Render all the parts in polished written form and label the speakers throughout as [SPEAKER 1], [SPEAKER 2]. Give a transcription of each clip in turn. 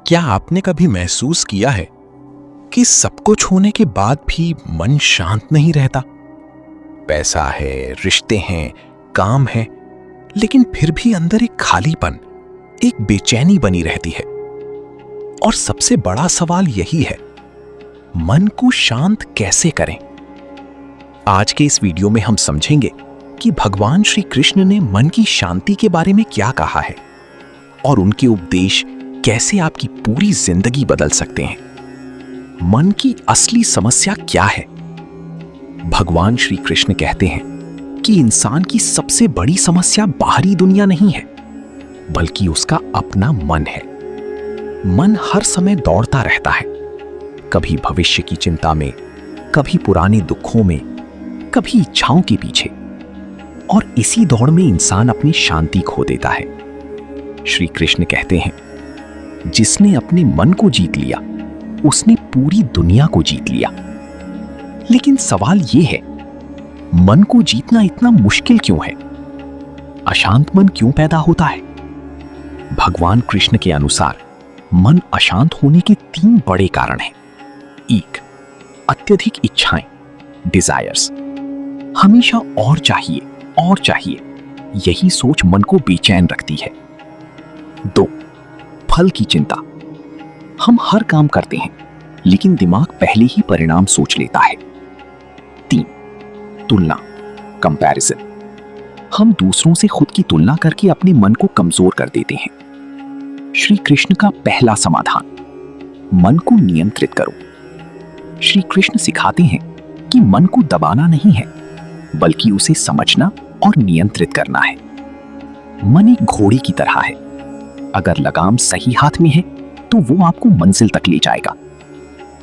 [SPEAKER 1] क्या आपने कभी महसूस किया है कि सब कुछ होने के बाद भी मन शांत नहीं रहता? पैसा है, रिश्ते हैं, काम है, लेकिन फिर भी अंदर एक खालीपन, एक बेचैनी बनी रहती है। और सबसे बड़ा सवाल यही है, मन को शांत कैसे करें? आज के इस वीडियो में हम समझेंगे कि भगवान श्री कृष्ण ने मन की शांति के बारे में क्या कहा है और उनके उपदेश कैसे आपकी पूरी जिंदगी बदल सकते हैं। मन की असली समस्या क्या है? भगवान श्री कृष्ण कहते हैं कि इंसान की सबसे बड़ी समस्या बाहरी दुनिया नहीं है, बल्कि उसका अपना मन है। मन हर समय दौड़ता रहता है, कभी भविष्य की चिंता में, कभी पुराने दुखों में, कभी इच्छाओं के पीछे। और इसी दौड़ में इंसान अपनी शांति खो देता है। श्री कृष्ण कहते हैं, जिसने अपने मन को जीत लिया, उसने पूरी दुनिया को जीत लिया। लेकिन सवाल यह है, मन को जीतना इतना मुश्किल क्यों है? अशांत मन क्यों पैदा होता है? भगवान कृष्ण के अनुसार मन अशांत होने के 3 बड़े कारण हैं। 1, अत्यधिक इच्छाएं, डिजायर्स। हमेशा और चाहिए, यही सोच मन को बेचैन रखती है। 2, फल की चिंता। हम हर काम करते हैं, लेकिन दिमाग पहले ही परिणाम सोच लेता है। 3, तुलना, कंपैरिजन। हम दूसरों से खुद की तुलना करके अपने मन को कमजोर कर देते हैं। श्री कृष्ण का पहला समाधान, मन को नियंत्रित करो। श्री कृष्ण सिखाते हैं कि मन को दबाना नहीं है, बल्कि उसे समझना और नियंत्रित करना है। मन एक घोड़े की तरह है, अगर लगाम सही हाथ में है तो वो आपको मंजिल तक ले जाएगा,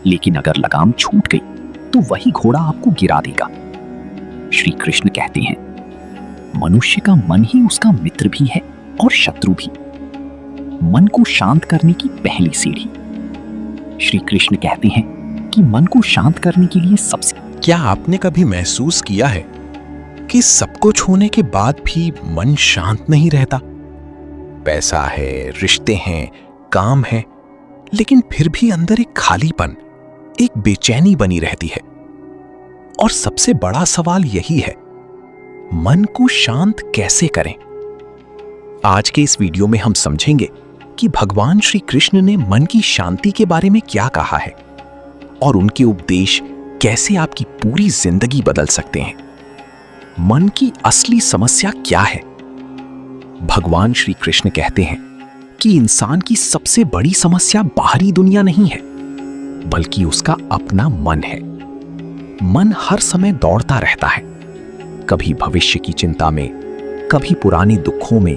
[SPEAKER 1] लेकिन अगर लगाम छूट गई तो वही घोड़ा आपको गिरा देगा। श्री कृष्ण कहते हैं, मनुष्य का मन ही उसका मित्र भी है और शत्रु भी। मन को शांत करने की पहली सीढ़ी। श्री कृष्ण कहते हैं कि मन को शांत करने के लिए सबसे क्या आपने कभी महसूस किया है कि सब कुछ होने के बाद भी मन शांत नहीं रहता? पैसा है, रिश्ते हैं, काम है, लेकिन फिर भी अंदर एक खालीपन, एक बेचैनी बनी रहती है। और सबसे बड़ा सवाल यही है, मन को शांत कैसे करें? आज के इस वीडियो में हम समझेंगे कि भगवान श्री कृष्ण ने मन की शांति के बारे में क्या कहा है और उनके उपदेश कैसे आपकी पूरी जिंदगी बदल सकते हैं। मन की असली समस्या क्या है? भगवान श्री कृष्ण कहते हैं कि इंसान की सबसे बड़ी समस्या बाहरी दुनिया नहीं है, बल्कि उसका अपना मन है। मन हर समय दौड़ता रहता है, कभी भविष्य की चिंता में, कभी पुराने दुखों में,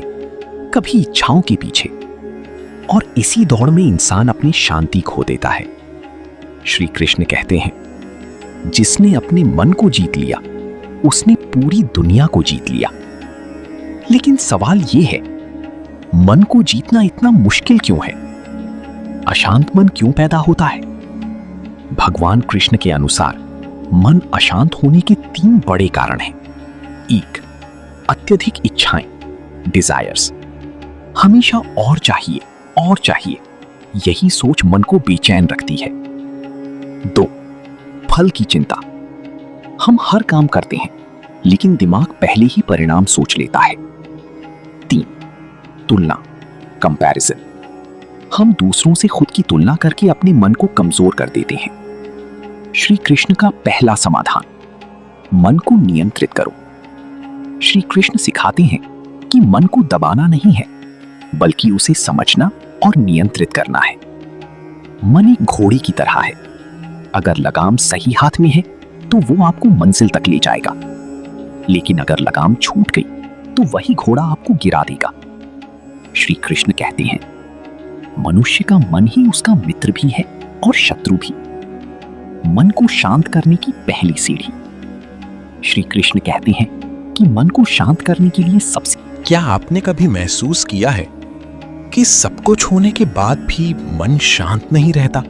[SPEAKER 1] कभी इच्छाओं के पीछे। और इसी दौड़ में इंसान अपनी शांति खो देता है। श्री कृष्ण कहते हैं, जिसने अपने मन को जीत लिया, उसने पूरी दुनिया को जीत लिया। लेकिन सवाल यह है, मन को जीतना इतना मुश्किल क्यों है? अशांत मन क्यों पैदा होता है? भगवान कृष्ण के अनुसार मन अशांत होने के 3 बड़े कारण हैं। 1, अत्यधिक इच्छाएं, डिजायर्स। हमेशा और चाहिए, यही सोच मन को बेचैन रखती है। 2, फल की चिंता। हम हर काम करते हैं, लेकिन दिमाग पहले ही परिणाम सोच लेता है। 3, तुलना, कंपैरिजन। हम दूसरों से खुद की तुलना करके अपने मन को कमजोर कर देते हैं। श्री कृष्ण का पहला समाधान, मन को नियंत्रित करो। श्री कृष्ण सिखाते हैं कि मन को दबाना नहीं है, बल्कि उसे समझना और नियंत्रित करना है। मन एक घोड़े की तरह है, अगर लगाम सही हाथ में है तो वो आपको मंजिल तक ले जाएगा, लेकिन अगर लगाम छूट गई तो वही घोड़ा आपको गिरा देगा। श्री कृष्ण कहते हैं, मनुष्य का मन ही उसका मित्र भी है और शत्रु भी। मन को शांत करने की पहली सीढ़ी। श्री कृष्ण कहते हैं कि मन को शांत करने के लिए सबसे क्या आपने कभी महसूस किया है कि सब कुछ होने के बाद भी मन शांत नहीं रहता?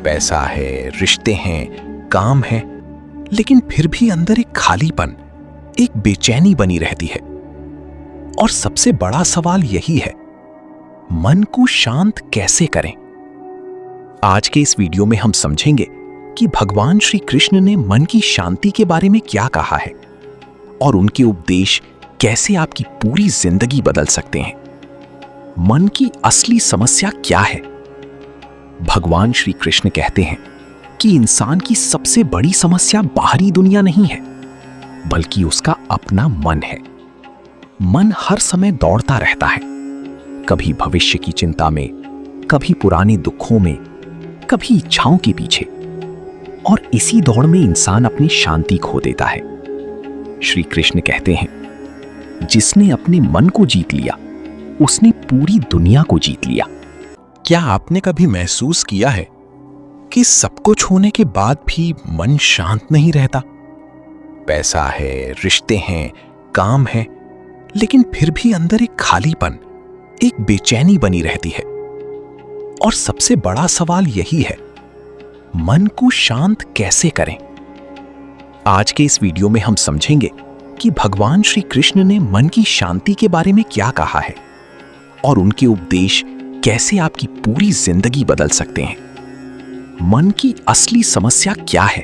[SPEAKER 1] पैसा है, रिश्ते हैं, काम है, लेकिन फिर भी अंदर एक खालीपन, एक बेचैनी बनी रहती है। और सबसे बड़ा सवाल यही है, मन को शांत कैसे करें? आज के इस वीडियो में हम समझेंगे कि भगवान श्री कृष्ण ने मन की शांति के बारे में क्या कहा है और उनके उपदेश कैसे आपकी पूरी जिंदगी बदल सकते हैं। मन की असली समस्या क्या है? भगवान श्री कृष्ण कहते हैं कि इंसान की सबसे बड़ी समस्या बाहरी दुनिया नहीं है, बल्कि उसका अपना मन है। मन हर समय दौड़ता रहता है, कभी भविष्य की चिंता में, कभी पुराने दुखों में, कभी इच्छाओं के पीछे, और इसी दौड़ में इंसान अपनी शांति खो देता है। श्री कृष्ण कहते हैं, जिसने अपने मन को जीत लिया, उसने पूरी दुनिया को जीत लिया। क्या आपने कभी महसूस किया है कि सब कुछ होने के बाद भी मन शांत नहीं रहता? पैसा है, रिश्ते हैं, काम है, लेकिन फिर भी अंदर एक खालीपन, एक बेचैनी बनी रहती है। और सबसे बड़ा सवाल यही है, मन को शांत कैसे करें? आज के इस वीडियो में हम समझेंगे कि भगवान श्री कृष्ण ने मन की शांति के बारे में क्या कहा है और उनके उपदेश कैसे आपकी पूरी जिंदगी बदल सकते हैं। मन की असली समस्या क्या है?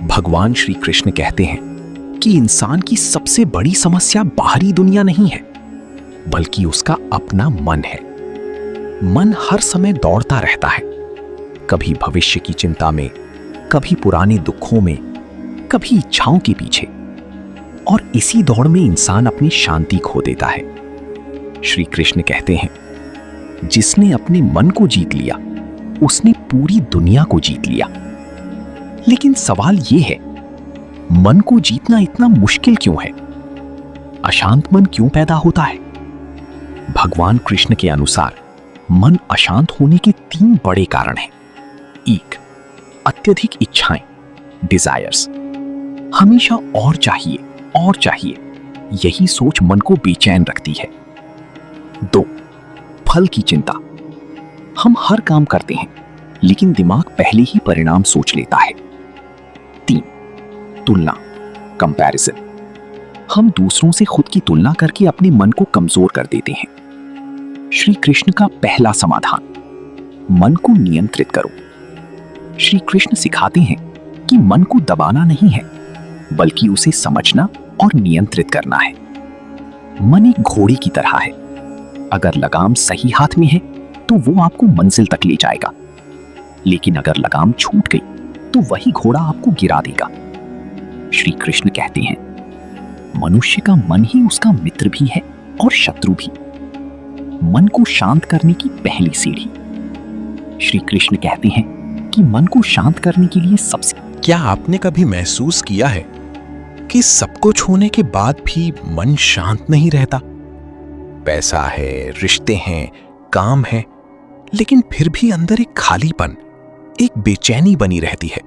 [SPEAKER 1] भगवान श्री कृष्ण कहते हैं कि इंसान की सबसे बड़ी समस्या बाहरी दुनिया नहीं है, बल्कि उसका अपना मन है। मन हर समय दौड़ता रहता है, कभी भविष्य की चिंता में, कभी पुराने दुखों में, कभी इच्छाओं के पीछे, और इसी दौड़ में इंसान अपनी शांति खो देता है। श्री कृष्ण कहते हैं, जिसने अपने मन को जीत लिया, उसने पूरी दुनिया को जीत लिया। लेकिन सवाल यह है, मन को जीतना इतना मुश्किल क्यों है? अशांत मन क्यों पैदा होता है? भगवान कृष्ण के अनुसार मन अशांत होने के 3 बड़े कारण हैं। 1, अत्यधिक इच्छाएं, डिजायर्स। हमेशा और चाहिए और चाहिए, यही सोच मन को बेचैन रखती है। 2, फल की चिंता। हम हर काम करते हैं, लेकिन दिमाग पहले ही परिणाम सोच लेता है। 3, तुलना, कंपैरिजन। हम दूसरों से खुद की तुलना करके अपने मन को कमजोर कर देते हैं। श्री कृष्ण का पहला समाधान, मन को नियंत्रित करो। श्री कृष्ण सिखाते हैं कि मन को दबाना नहीं है, बल्कि उसे समझना और नियंत्रित करना है। मन एक घोड़े की तरह है, अगर लगाम सही हाथ में है तो वो आपको मंजिल तक ले जाएगा, लेकिन अगर लगाम छूट गई तो वही घोड़ा आपको गिरा देगा। श्री कृष्ण कहते हैं, मनुष्य का मन ही उसका मित्र भी है और शत्रु भी। मन को शांत करने की पहली सीढ़ी। श्री कृष्ण कहते हैं कि मन को शांत करने के लिए सबसे। क्या आपने कभी महसूस किया है कि सब कुछ होने के बाद भी मन शांत नहीं रहता? पैसा है, रिश्ते हैं, काम है, लेकिन फिर भी अंदर एक खालीपन, एक बेचैनी बनी रहती है।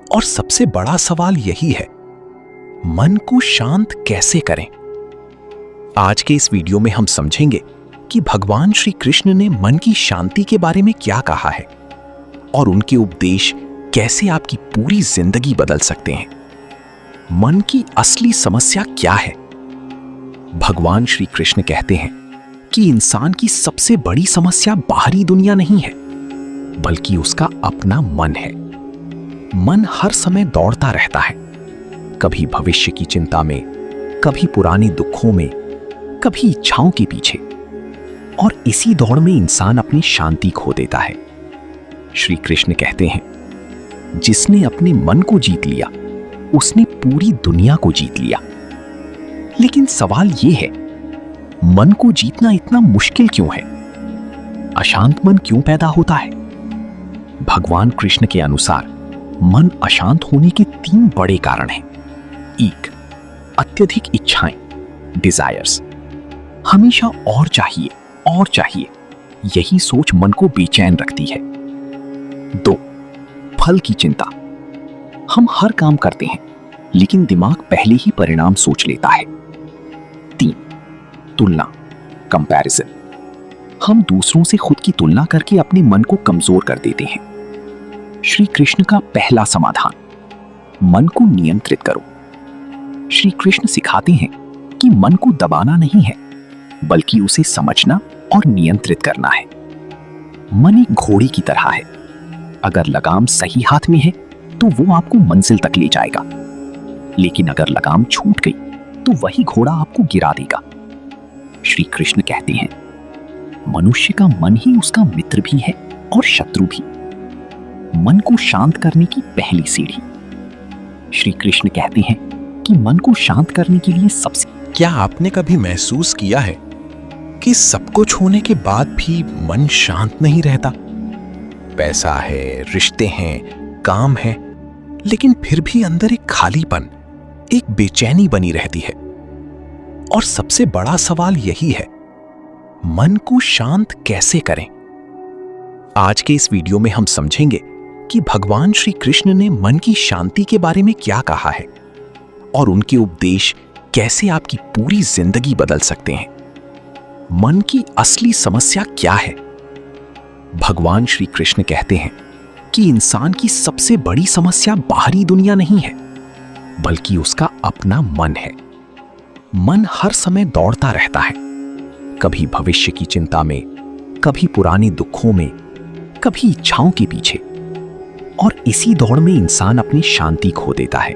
[SPEAKER 1] और सबसे बड़ा सवाल यही है, मन को शांत कैसे करें? आज के इस वीडियो में हम समझेंगे कि भगवान श्री कृष्ण ने मन की शांति के बारे में क्या कहा है और उनके उपदेश कैसे आपकी पूरी जिंदगी बदल सकते हैं। मन की असली समस्या क्या है? भगवान श्री कृष्ण कहते हैं कि इंसान की सबसे बड़ी समस्या बाहरी दुनिया नहीं है, बल्कि उसका अपना मन है। मन हर समय दौड़ता रहता है, कभी भविष्य की चिंता में, कभी पुराने दुखों में, कभी इच्छाओं के पीछे, और इसी दौड़ में इंसान अपनी शांति खो देता है। श्री कृष्ण कहते हैं, जिसने अपने मन को जीत लिया, उसने पूरी दुनिया को जीत लिया। लेकिन सवाल यह है, मन को जीतना इतना मुश्किल क्यों है? अशांत मन क्यों पैदा होता है? भगवान कृष्ण के अनुसार मन अशांत होने के 3 बड़े कारण हैं। 1, अत्यधिक इच्छाएं, डिजायर्स। हमेशा और चाहिए और चाहिए, यही सोच मन को बेचैन रखती है। 2, फल की चिंता। हम हर काम करते हैं, लेकिन दिमाग पहले ही परिणाम सोच लेता है। 3, तुलना, कंपैरिजन। हम दूसरों से खुद की तुलना करके अपने मन को कमजोर कर देते हैं। श्री कृष्ण का पहला समाधान, मन को नियंत्रित करो। श्री कृष्ण सिखाते हैं कि मन को दबाना नहीं है, बल्कि उसे समझना
[SPEAKER 2] और नियंत्रित करना है। मन एक घोड़े की तरह है, अगर लगाम सही हाथ में है तो वो आपको मंजिल तक ले जाएगा, लेकिन अगर लगाम छूट गई तो वही घोड़ा आपको गिरा देगा। श्री कृष्ण कहते हैं, मनुष्य का मन ही उसका मित्र भी है और शत्रु भी। मन को शांत करने की पहली सीढ़ी। श्री कृष्ण कहते हैं कि मन को शांत करने के लिए सबसे
[SPEAKER 1] क्या आपने कभी महसूस किया है कि सब कुछ होने के बाद भी मन शांत नहीं रहता? पैसा है, रिश्ते हैं, काम है, लेकिन फिर भी अंदर एक खालीपन, एक बेचैनी बनी रहती है। और सबसे बड़ा सवाल यही है, मन को शांत कैसे करें? आज के इस वीडियो में हम समझेंगे कि भगवान श्री कृष्ण ने मन की शांति के बारे में क्या कहा है और उनके उपदेश कैसे आपकी पूरी जिंदगी बदल सकते हैं। मन की असली समस्या क्या है? भगवान श्री कृष्ण कहते हैं कि इंसान की सबसे बड़ी समस्या बाहरी दुनिया नहीं है, बल्कि उसका अपना मन है। मन हर समय दौड़ता रहता है, कभी भविष्य की चिंता में, कभी पुराने दुखों में, कभी इच्छाओं के पीछे, और इसी दौड़ में इंसान अपनी शांति खो देता है।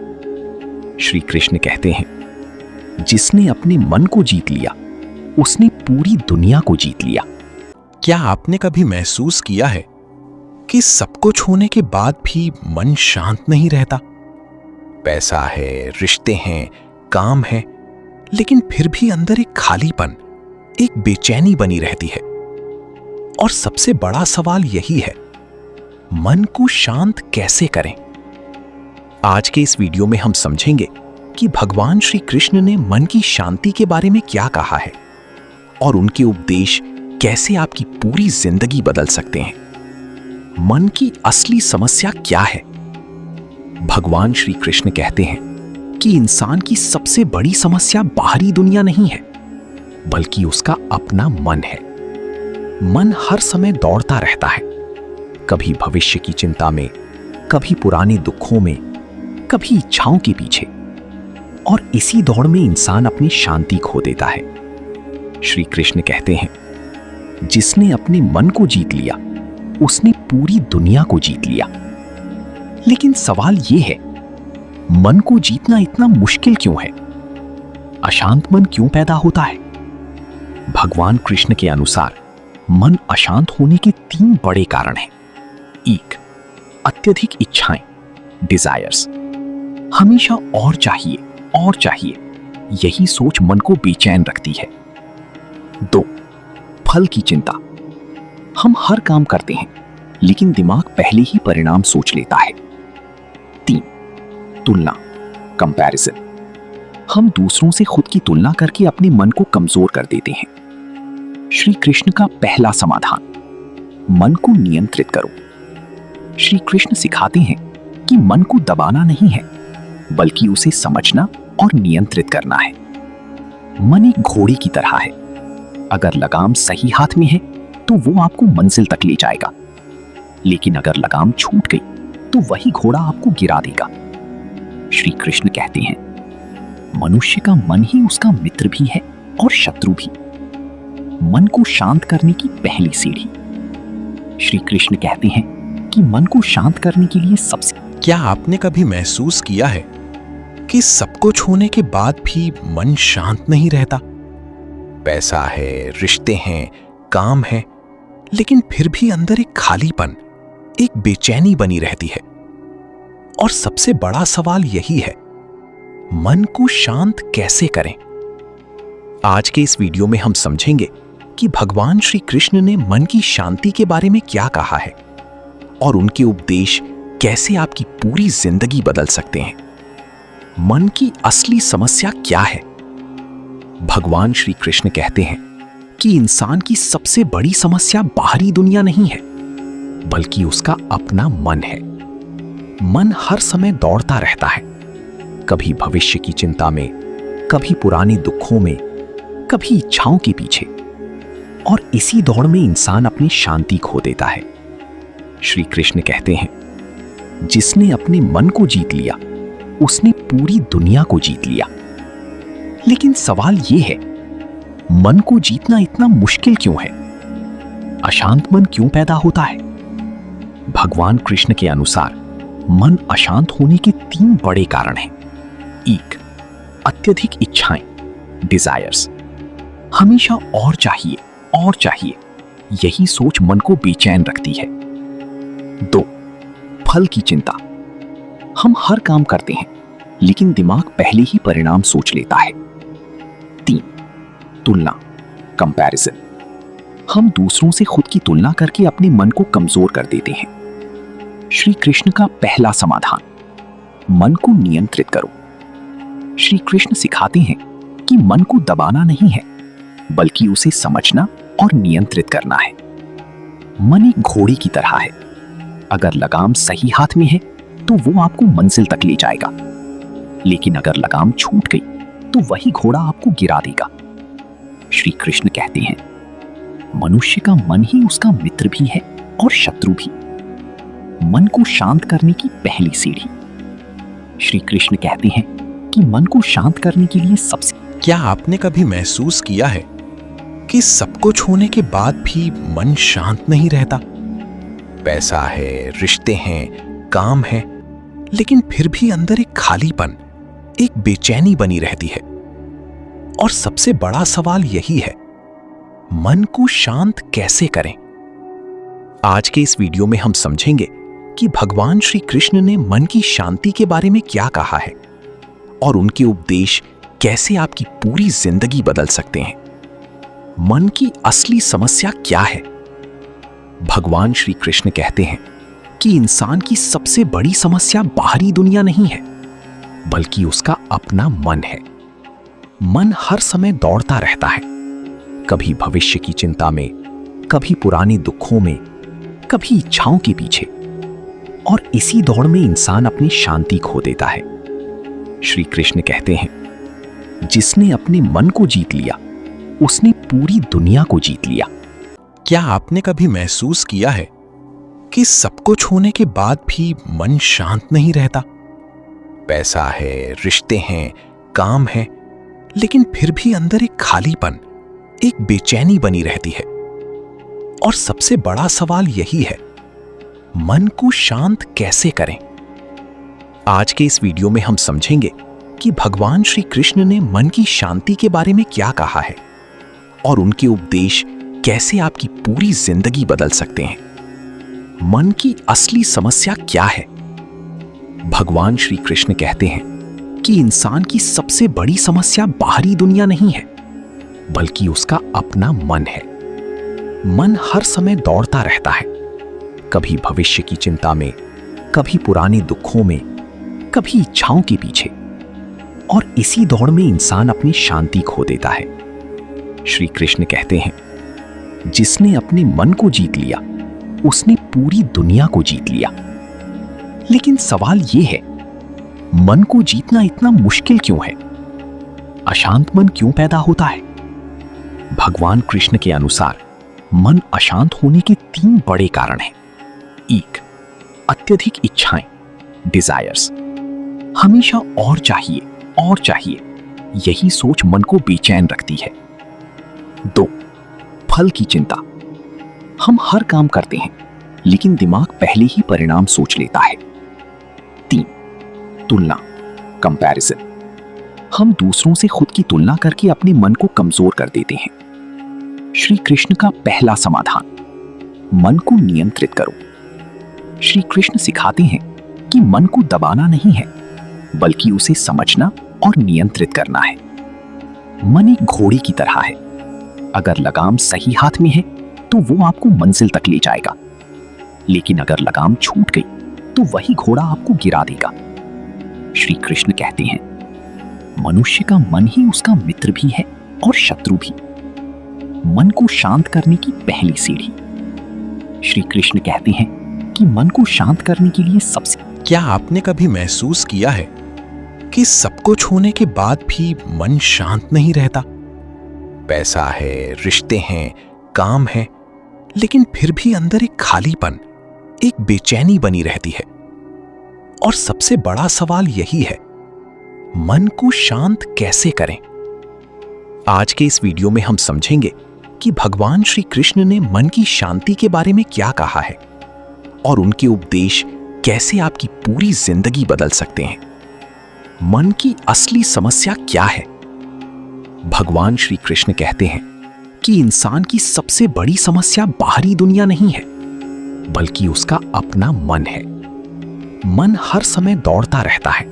[SPEAKER 1] श्री कृष्ण कहते हैं, जिसने अपने मन को जीत लिया उसने पूरी दुनिया को जीत लिया। क्या आपने कभी महसूस किया है कि सब कुछ होने के बाद भी मन शांत नहीं रहता? पैसा है, रिश्ते हैं, काम है, लेकिन फिर भी अंदर एक खालीपन, एक बेचैनी बनी रहती है। और सबसे बड़ा सवाल यही है, मन को शांत कैसे करें? आज के इस वीडियो में हम समझेंगे कि भगवान श्री कृष्ण ने मन की शांति के बारे में क्या कहा है और उनके उपदेश कैसे आपकी पूरी जिंदगी बदल सकते हैं। मन की असली समस्या क्या है? भगवान श्री कृष्ण कहते हैं कि इंसान की सबसे बड़ी समस्या बाहरी दुनिया नहीं है, बल्कि उसका अपना मन है। मन हर समय दौड़ता रहता है, कभी भविष्य की चिंता में, कभी पुराने दुखों में, कभी इच्छाओं के पीछे, और इसी दौड़ में इंसान अपनी शांति खो देता है। श्री कृष्ण कहते हैं, जिसने अपने मन को जीत लिया उसने पूरी दुनिया को जीत लिया। लेकिन सवाल यह है, मन को जीतना इतना मुश्किल क्यों है? अशांत मन क्यों पैदा होता है? भगवान कृष्ण के अनुसार मन अशांत होने के 3 बड़े कारण हैं। 1, अत्यधिक इच्छाएं, डिजायर्स। हमेशा और चाहिए और चाहिए, यही सोच मन को बेचैन रखती है। 2, फल की चिंता। हम हर काम करते हैं, लेकिन दिमाग पहले ही परिणाम सोच लेता है। 3, तुलना, कंपैरिजन। हम दूसरों से खुद की तुलना करके अपने मन को कमजोर कर देते हैं। श्री कृष्ण का पहला समाधान, मन को नियंत्रित करो। श्री कृष्ण सिखाते हैं कि मन को दबाना नहीं है, बल्कि उसे समझना और नियंत्रित करना है। मन एक घोड़े की तरह है, अगर लगाम सही हाथ में है तो वो आपको मंजिल तक ले जाएगा, लेकिन अगर लगाम छूट गई तो वही घोड़ा आपको गिरा देगा। श्री कृष्ण कहते हैं, मनुष्य का मन ही उसका मित्र भी है और शत्रु भी। मन को शांत करने की पहली सीढ़ी। श्री कृष्ण कहते हैं कि मन को शांत करने के लिए सबसे क्या आपने कभी महसूस किया है कि सब कुछ होने के बाद भी मन शांत नहीं रहता? पैसा है, रिश्ते हैं, काम है, लेकिन फिर भी अंदर एक खालीपन, एक बेचैनी बनी रहती है। और सबसे बड़ा सवाल यही है, मन को शांत कैसे करें? आज के इस वीडियो में हम समझेंगे कि भगवान श्री कृष्ण ने मन की शांति के बारे में क्या कहा है और उनके उपदेश कैसे आपकी पूरी जिंदगी बदल सकते हैं। मन की असली समस्या क्या है? भगवान श्री कृष्ण कहते हैं कि इंसान की सबसे बड़ी समस्या बाहरी दुनिया नहीं है, बल्कि उसका अपना मन है। मन हर समय दौड़ता रहता है, कभी भविष्य की चिंता में, कभी पुराने दुखों में, कभी इच्छाओं के पीछे, और इसी दौड़ में इंसान अपनी शांति खो देता है। श्री कृष्ण कहते हैं, जिसने अपने मन को जीत लिया उसने पूरी दुनिया को जीत लिया। लेकिन सवाल यह है, मन को जीतना इतना मुश्किल क्यों है?
[SPEAKER 2] अशांत मन क्यों पैदा होता है? भगवान कृष्ण के अनुसार मन अशांत होने के 3 बड़े कारण हैं। 1. अत्यधिक इच्छाएं, डिजायर्स। हमेशा और चाहिए, यही सोच मन को बेचैन रखती है। 2. फल की चिंता। हम हर काम करते हैं लेकिन दिमाग पहले ही परिणाम सोच लेता है। 3. तुलना, कंपैरिजन। हम दूसरों से खुद की तुलना करके अपने मन को कमजोर कर देते हैं। श्री कृष्ण का पहला समाधान, मन को नियंत्रित करो। श्री कृष्ण सिखाते हैं कि मन को दबाना नहीं है बल्कि उसे समझना और नियंत्रित करना है। मन एक घोड़े की तरह है, अगर लगाम सही हाथ में है तो वो आपको मंजिल तक ले जाएगा, लेकिन अगर लगाम छूट गई तो वही घोड़ा आपको गिरा देगा। श्री कृष्ण कहते हैं, मनुष्य का मन ही उसका मित्र भी है और शत्रु भी। मन को शांत करने की पहली सीढ़ी। श्री कृष्ण कहते हैं कि मन को शांत करने के लिए सबसे
[SPEAKER 1] क्या आपने कभी महसूस किया है कि सब कुछ होने के बाद भी मन शांत नहीं रहता? पैसा है, रिश्ते हैं, काम है, लेकिन फिर भी अंदर एक खालीपन, एक बेचैनी बनी रहती है। और सबसे बड़ा सवाल यही है, मन को शांत कैसे करें? आज के इस वीडियो में हम समझेंगे कि भगवान श्री कृष्ण ने मन की शांति के बारे में क्या कहा है और उनके उपदेश कैसे आपकी पूरी जिंदगी बदल सकते हैं। मन की असली समस्या क्या है? भगवान श्री कृष्ण कहते हैं कि इंसान की सबसे बड़ी समस्या बाहरी दुनिया नहीं है बल्कि उसका अपना मन है। मन हर समय दौड़ता रहता है, कभी भविष्य की चिंता में, कभी पुराने दुखों में, कभी इच्छाओं के पीछे, और इसी दौड़ में इंसान अपनी शांति खो देता है। श्री कृष्ण कहते हैं, जिसने अपने मन को जीत लिया उसने पूरी दुनिया को जीत लिया। क्या आपने कभी महसूस किया है कि सब कुछ होने के बाद भी मन शांत नहीं रहता? पैसा है, रिश्ते हैं, काम है, लेकिन फिर भी अंदर एक खालीपन, एक बेचैनी बनी रहती है। और सबसे बड़ा सवाल यही है, मन को शांत कैसे करें? आज के इस वीडियो में हम समझेंगे कि भगवान श्री कृष्ण ने मन की शांति के बारे में क्या कहा है और उनके उपदेश कैसे आपकी पूरी जिंदगी बदल सकते हैं। मन की असली समस्या क्या है? भगवान श्री कृष्ण कहते हैं कि इंसान की सबसे बड़ी समस्या बाहरी दुनिया नहीं है बल्कि उसका अपना मन है। मन हर समय दौड़ता रहता है, कभी भविष्य की चिंता में, कभी पुराने दुखों में, कभी इच्छाओं के पीछे, और इसी दौड़ में इंसान अपनी शांति खो देता है। श्री कृष्ण कहते हैं, जिसने अपने मन को जीत लिया उसने पूरी दुनिया को जीत लिया। लेकिन सवाल यह है, मन को जीतना इतना मुश्किल क्यों है? अशांत मन क्यों पैदा होता है? भगवान कृष्ण के अनुसार मन अशांत होने के 3 बड़े कारण हैं। 1. अत्यधिक इच्छाएं, डिजायर्स। हमेशा और चाहिए, यही सोच मन को बेचैन रखती है। 2. फल की चिंता। हम हर काम करते हैं लेकिन दिमाग पहले ही परिणाम सोच लेता है। 3. तुलना, कंपैरिजन। हम दूसरों से खुद की तुलना करके अपने मन को कमजोर कर देते हैं। श्री कृष्ण का पहला समाधान, मन को नियंत्रित करो। श्री कृष्ण सिखाते हैं कि मन को दबाना नहीं है बल्कि उसे समझना और नियंत्रित करना है। मन एक घोड़े की तरह है, अगर लगाम सही हाथ में है तो वो आपको मंजिल तक ले जाएगा, लेकिन अगर लगाम छूट गई तो वही घोड़ा आपको गिरा देगा। श्री कृष्ण कहते हैं, मनुष्य का मन ही उसका मित्र भी है और शत्रु भी। मन को शांत करने की पहली सीढ़ी। श्री कृष्ण कहते हैं कि मन को शांत करने के लिए सबसे क्या आपने कभी महसूस किया है कि सब कुछ होने के बाद भी मन शांत नहीं रहता? पैसा है, रिश्ते हैं, काम है, लेकिन फिर भी अंदर एक खालीपन, एक बेचैनी बनी रहती है। और सबसे बड़ा सवाल यही है, मन को शांत कैसे करें? आज के इस वीडियो में हम समझेंगे कि भगवान श्री कृष्ण ने मन की शांति के बारे में क्या कहा है और उनके उपदेश कैसे आपकी पूरी जिंदगी बदल सकते हैं। मन की असली समस्या क्या है? भगवान श्री कृष्ण कहते हैं कि इंसान की सबसे बड़ी समस्या बाहरी दुनिया नहीं है, बल्कि उसका अपना मन है। मन हर समय दौड़ता रहता है,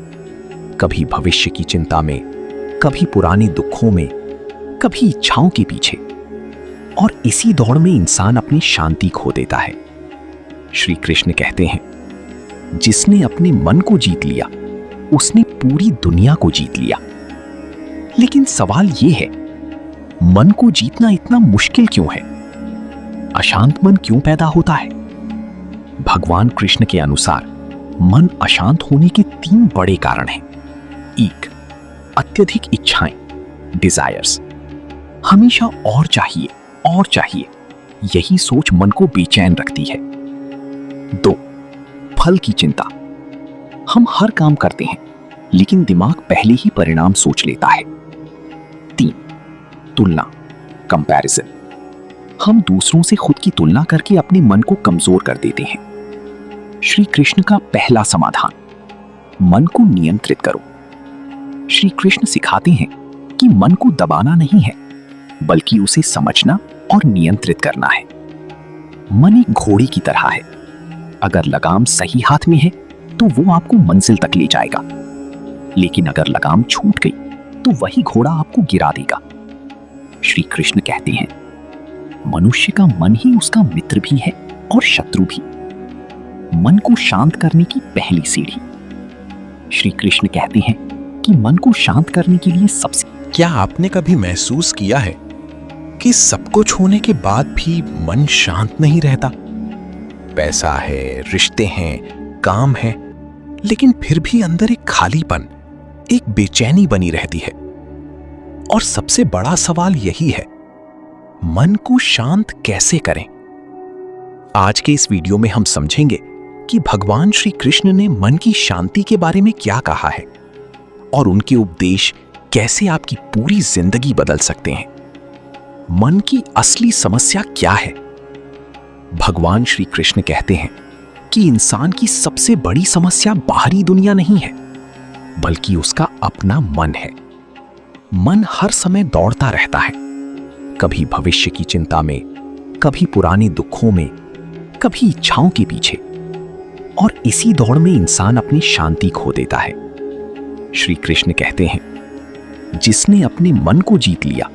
[SPEAKER 1] कभी भविष्य की चिंता में, कभी पुराने दुखों में, कभी इच्छाओं के पीछे, और इसी दौड़ में इंसान अपनी शांति खो देता है। श्री कृष्ण कहते हैं, जिसने अपने मन को जीत लिया उसने पूरी दुनिया को जीत लिया। लेकिन सवाल यह है, मन को जीतना इतना मुश्किल क्यों है? अशांत मन क्यों पैदा होता है? भगवान कृष्ण के अनुसार मन अशांत होने के 3 बड़े कारण हैं। 1, अत्यधिक इच्छाएं, डिजायर्स। हमेशा और चाहिए, यही सोच मन को बेचैन रखती है। 2, फल की चिंता। हम हर काम करते हैं, लेकिन दिमाग पहले ही परिणाम सोच लेता है। 3, तुलना, कंपैरिजन। हम दूसरों से खुद की तुलना करके अपने मन को कमजोर कर देते हैं। श्री कृष्ण का पहला समाधान, मन को नियंत्रित करो। श्री कृष्ण सिखाते हैं कि मन को दबाना नहीं है, बल्कि उसे समझना और नियंत्रित करना है। मन एक घोड़े की तरह है, अगर लगाम सही हाथ में है तो वो आपको मंजिल तक ले जाएगा, लेकिन अगर लगाम छूट गई तो वही घोड़ा आपको गिरा देगा। श्री कृष्ण कहते हैं, मनुष्य का मन ही उसका मित्र भी है और शत्रु भी। मन को शांत करने की पहली सीढ़ी। श्री कृष्ण कहते हैं कि मन को शांत करने के लिए सबसे क्या आपने कभी महसूस किया है कि सब कुछ होने के बाद भी मन शांत नहीं रहता? पैसा है, रिश्ते हैं, काम है, लेकिन फिर भी अंदर एक खालीपन, एक बेचैनी बनी रहती है। और सबसे बड़ा सवाल यही है, मन को शांत कैसे करें? आज के इस वीडियो में हम समझेंगे कि भगवान श्री कृष्ण ने मन की शांति के बारे में क्या कहा है और उनके उपदेश कैसे आपकी पूरी जिंदगी बदल सकते हैं। मन की असली समस्या क्या है? भगवान श्री कृष्ण कहते हैं कि इंसान की सबसे बड़ी समस्या बाहरी दुनिया नहीं है, बल्कि उसका अपना मन है। मन हर समय दौड़ता रहता है, कभी भविष्य की चिंता में, कभी पुराने दुखों में, कभी इच्छाओं के पीछे, और इसी दौड़ में इंसान अपनी शांति खो देता है। श्री कृष्ण कहते हैं, जिसने अपने मन को जीत लिया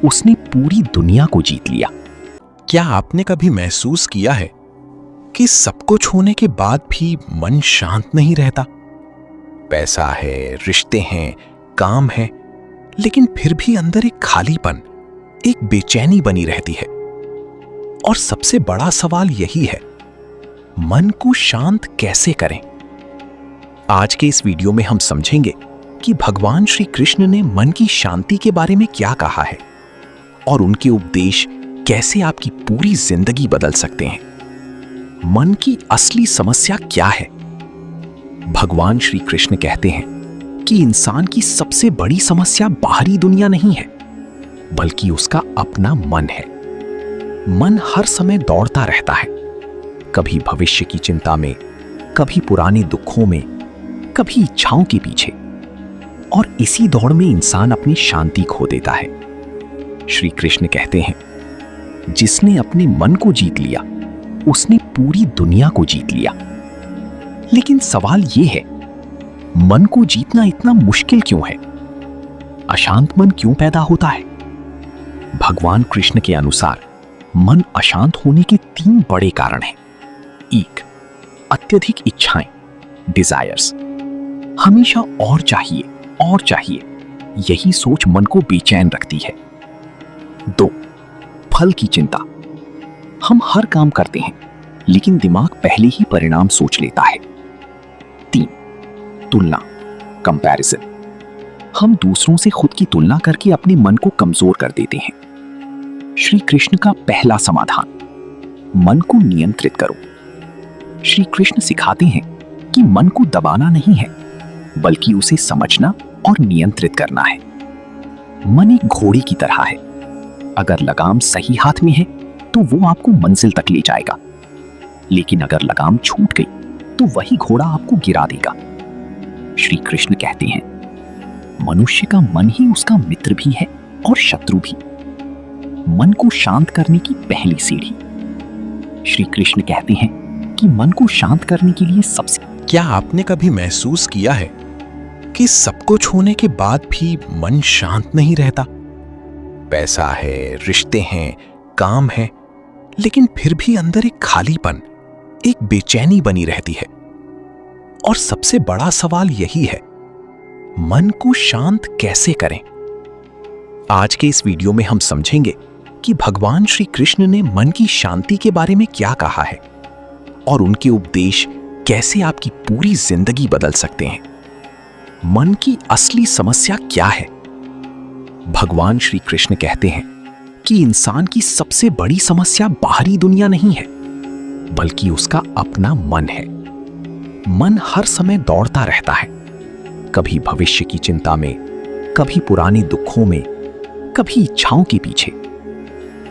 [SPEAKER 1] उसने पूरी दुनिया को जीत लिया। क्या आपने कभी महसूस किया है कि सब कुछ होने के बाद भी मन शांत नहीं रहता? पैसा है, रिश्ते हैं, काम है, लेकिन फिर भी अंदर एक खालीपन, एक बेचैनी बनी रहती है। और सबसे बड़ा सवाल यही है, मन को शांत कैसे करें? आज के इस वीडियो में हम समझेंगे कि भगवान श्री कृष्ण ने मन की शांति के बारे में क्या कहा है और उनके उपदेश कैसे आपकी पूरी जिंदगी बदल सकते हैं। मन की असली समस्या क्या है? भगवान श्री कृष्ण कहते हैं कि इंसान की सबसे बड़ी समस्या बाहरी दुनिया नहीं है, बल्कि उसका अपना मन है। मन हर समय दौड़ता रहता है, कभी भविष्य की चिंता में, कभी पुराने दुखों में, कभी इच्छाओं के पीछे, और इसी दौड़ में इंसान अपनी शांति खो देता है। श्री कृष्ण कहते हैं, जिसने अपने मन को जीत लिया उसने पूरी दुनिया को जीत लिया। लेकिन सवाल यह है, मन को जीतना इतना मुश्किल क्यों है? अशांत मन क्यों पैदा होता है? भगवान कृष्ण के अनुसार मन अशांत होने के 3 बड़े कारण हैं। 1, अत्यधिक इच्छाएं, डिजायर्स। हमेशा और चाहिए, यही सोच मन को बेचैन रखती है। 2, फल की चिंता। हम हर काम करते हैं, लेकिन दिमाग पहले ही परिणाम सोच लेता है। 3, तुलना, कंपैरिजन। हम दूसरों से खुद की तुलना करके अपने मन को कमजोर कर देते हैं। श्री कृष्ण का पहला समाधान, मन को नियंत्रित करो। श्री कृष्ण सिखाते हैं कि मन को दबाना नहीं है, बल्कि उसे समझना और नियंत्रित करना है। मन एक घोड़े की तरह है,
[SPEAKER 2] अगर लगाम सही हाथ में है तो वो आपको मंजिल तक ले जाएगा, लेकिन अगर लगाम छूट गई तो वही घोड़ा आपको गिरा देगा। श्री कृष्ण कहते हैं, मनुष्य का मन ही उसका मित्र भी है और शत्रु भी। मन को शांत करने की पहली सीढ़ी। श्री कृष्ण कहते हैं कि मन को शांत करने के लिए सबसे
[SPEAKER 1] क्या आपने कभी महसूस किया है कि सब कुछ होने के बाद भी मन शांत नहीं रहता? पैसा है, रिश्ते हैं, काम है, लेकिन फिर भी अंदर एक खालीपन, एक बेचैनी बनी रहती है। और सबसे बड़ा सवाल यही है, मन को शांत कैसे करें? आज के इस वीडियो में हम समझेंगे कि भगवान श्री कृष्ण ने मन की शांति के बारे में क्या कहा है और उनके उपदेश कैसे आपकी पूरी जिंदगी बदल सकते हैं। मन की असली समस्या क्या है? भगवान श्री कृष्ण कहते हैं कि इंसान की सबसे बड़ी समस्या बाहरी दुनिया नहीं है, बल्कि उसका अपना मन है। मन हर समय दौड़ता रहता है, कभी भविष्य की चिंता में, कभी पुराने दुखों में, कभी इच्छाओं के पीछे।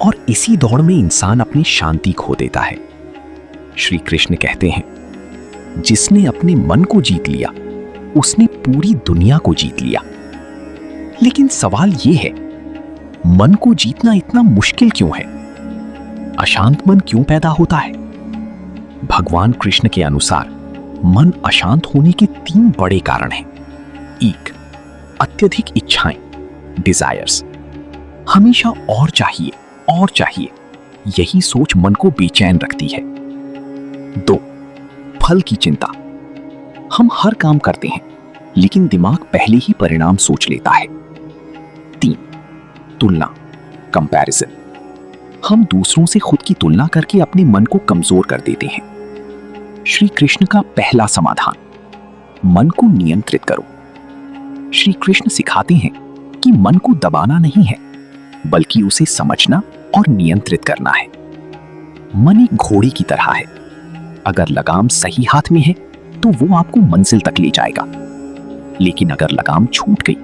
[SPEAKER 1] और इसी दौड़ में इंसान अपनी शांति खो देता है। श्री कृष्ण कहते हैं, जिसने अपने मन को जीत लिया उसने पूरी दुनिया को जीत लिया। लेकिन सवाल यह है, मन को जीतना इतना मुश्किल क्यों है? अशांत मन क्यों पैदा होता है? भगवान कृष्ण के अनुसार मन अशांत होने के 3 बड़े कारण हैं। 1, अत्यधिक इच्छाएं, डिजायर्स। हमेशा और चाहिए और चाहिए, यही सोच मन को बेचैन रखती है। 2, फल की चिंता। हम हर काम करते हैं लेकिन दिमाग पहले ही परिणाम सोच लेता है। 3, तुलना, कंपैरिजन। हम दूसरों से खुद की तुलना करके अपने मन को कमजोर कर देते हैं। श्री कृष्ण का पहला समाधान, मन को नियंत्रित करो। श्री कृष्ण सिखाते हैं कि मन को दबाना नहीं है, बल्कि उसे समझना और नियंत्रित करना है। मन एक घोड़े की तरह है, अगर लगाम सही हाथ में है तो वो आपको मंजिल तक ले जाएगा, लेकिन अगर लगाम छूट गई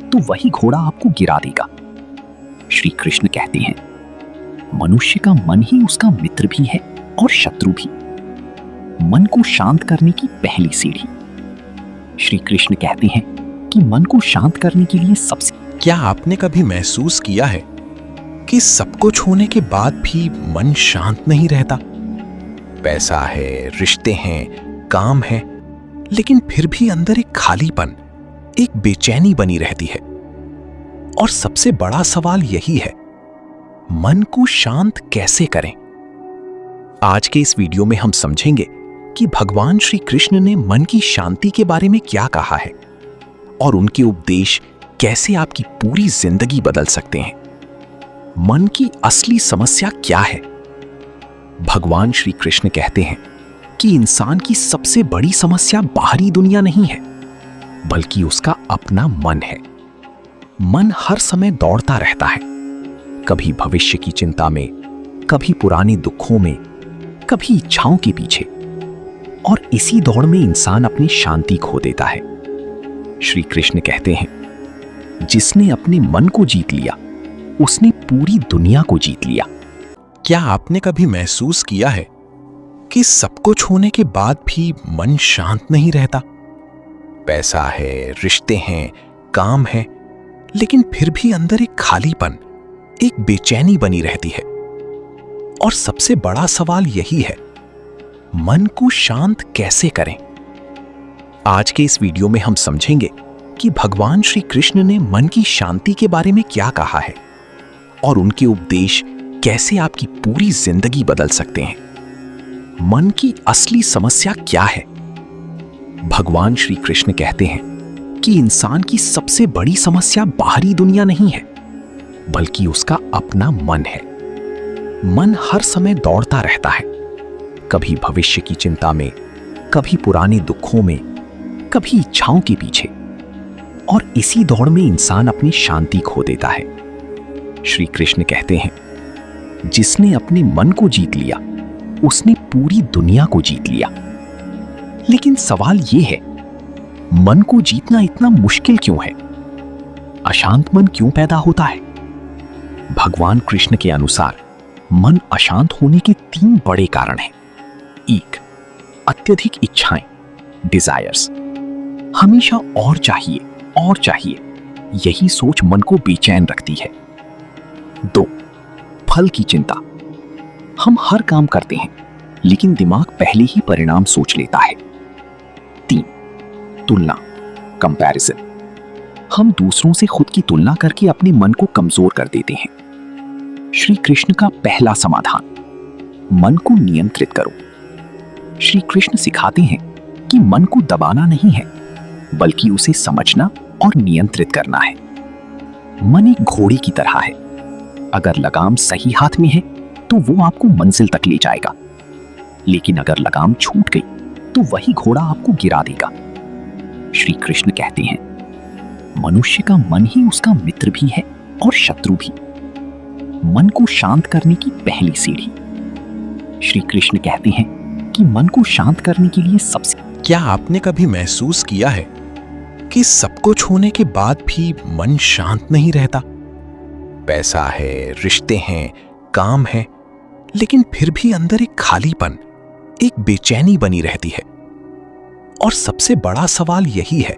[SPEAKER 1] तो वही घोड़ा आपको गिरा देगा। श्री कृष्ण कहते हैं, मनुष्य का मन ही उसका मित्र भी है और शत्रु भी। मन को शांत करने की पहली सीढ़ी। श्री कृष्ण कहते हैं कि मन को शांत करने के लिए सबसे क्या आपने कभी महसूस किया है कि सब कुछ होने के बाद भी मन शांत नहीं रहता? पैसा है, रिश्ते हैं, काम है, लेकिन फिर भी अंदर एक खालीपन, एक बेचैनी बनी रहती है। और सबसे बड़ा सवाल यही है, मन को शांत कैसे करें? आज के इस वीडियो में हम समझेंगे कि भगवान श्री कृष्ण ने मन की शांति के बारे में क्या कहा है और उनके उपदेश कैसे आपकी पूरी जिंदगी बदल सकते हैं। मन की असली समस्या क्या है? भगवान श्री कृष्ण कहते हैं कि इंसान की सबसे बड़ी समस्या बाहरी दुनिया नहीं है, बल्कि उसका अपना मन है। मन हर समय दौड़ता रहता है, कभी भविष्य की चिंता में, कभी पुराने दुखों में, कभी इच्छाओं के पीछे। और इसी दौड़ में इंसान अपनी शांति खो देता है। श्री कृष्ण कहते हैं, जिसने अपने मन को जीत लिया उसने पूरी दुनिया को जीत लिया। क्या आपने कभी महसूस किया है कि सब कुछ होने के बाद भी मन शांत नहीं रहता? पैसा है, रिश्ते हैं, काम है, लेकिन फिर भी अंदर एक खालीपन, एक बेचैनी बनी रहती है। और सबसे बड़ा सवाल यही है, मन को शांत कैसे करें? आज के इस वीडियो में हम समझेंगे कि भगवान श्री कृष्ण ने मन की शांति के बारे में क्या कहा है और उनके उपदेश कैसे आपकी पूरी जिंदगी बदल सकते हैं। मन की असली समस्या क्या है? भगवान श्री कृष्ण कहते हैं कि इंसान की सबसे बड़ी समस्या बाहरी दुनिया नहीं है, बल्कि उसका अपना मन है। मन हर समय दौड़ता रहता है, कभी भविष्य की चिंता में, कभी पुराने दुखों में, कभी इच्छाओं के पीछे। और इसी दौड़ में इंसान अपनी शांति खो देता है। श्री कृष्ण कहते हैं, जिसने अपने मन को जीत लिया उसने पूरी दुनिया को जीत लिया। लेकिन सवाल यह है, मन को जीतना इतना मुश्किल क्यों है? अशांत मन क्यों पैदा होता है?
[SPEAKER 2] भगवान कृष्ण के अनुसार मन अशांत होने के 3 बड़े कारण हैं। 1. अत्यधिक इच्छाएं, डिजायर्स। हमेशा और चाहिए, यही सोच मन को बेचैन रखती है। 2. फल की चिंता। हम हर काम करते हैं लेकिन दिमाग पहले ही परिणाम सोच लेता है। 3. तुलना, कंपैरिजन। हम दूसरों से खुद की तुलना करके अपने मन को कमजोर कर देते हैं। श्री कृष्ण का पहला समाधान, मन को नियंत्रित करो। श्री कृष्ण सिखाते हैं कि मन को दबाना नहीं है बल्कि उसे समझना और नियंत्रित करना है। मन एक घोड़े की तरह है, अगर लगाम सही हाथ में है तो वो आपको मंजिल तक ले जाएगा, लेकिन अगर लगाम छूट गई तो वही घोड़ा आपको गिरा देगा। श्री कृष्ण कहते हैं, मनुष्य का मन ही उसका मित्र भी है और शत्रु भी। मन को शांत करने की पहली सीढ़ी। श्री कृष्ण कहते हैं कि मन को शांत करने के लिए सबसे
[SPEAKER 1] क्या आपने कभी महसूस किया है कि सब कुछ होने के बाद भी मन शांत नहीं रहता? पैसा है, रिश्ते हैं, काम है, लेकिन फिर भी अंदर एक खालीपन, एक बेचैनी बनी रहती है। और सबसे बड़ा सवाल यही है,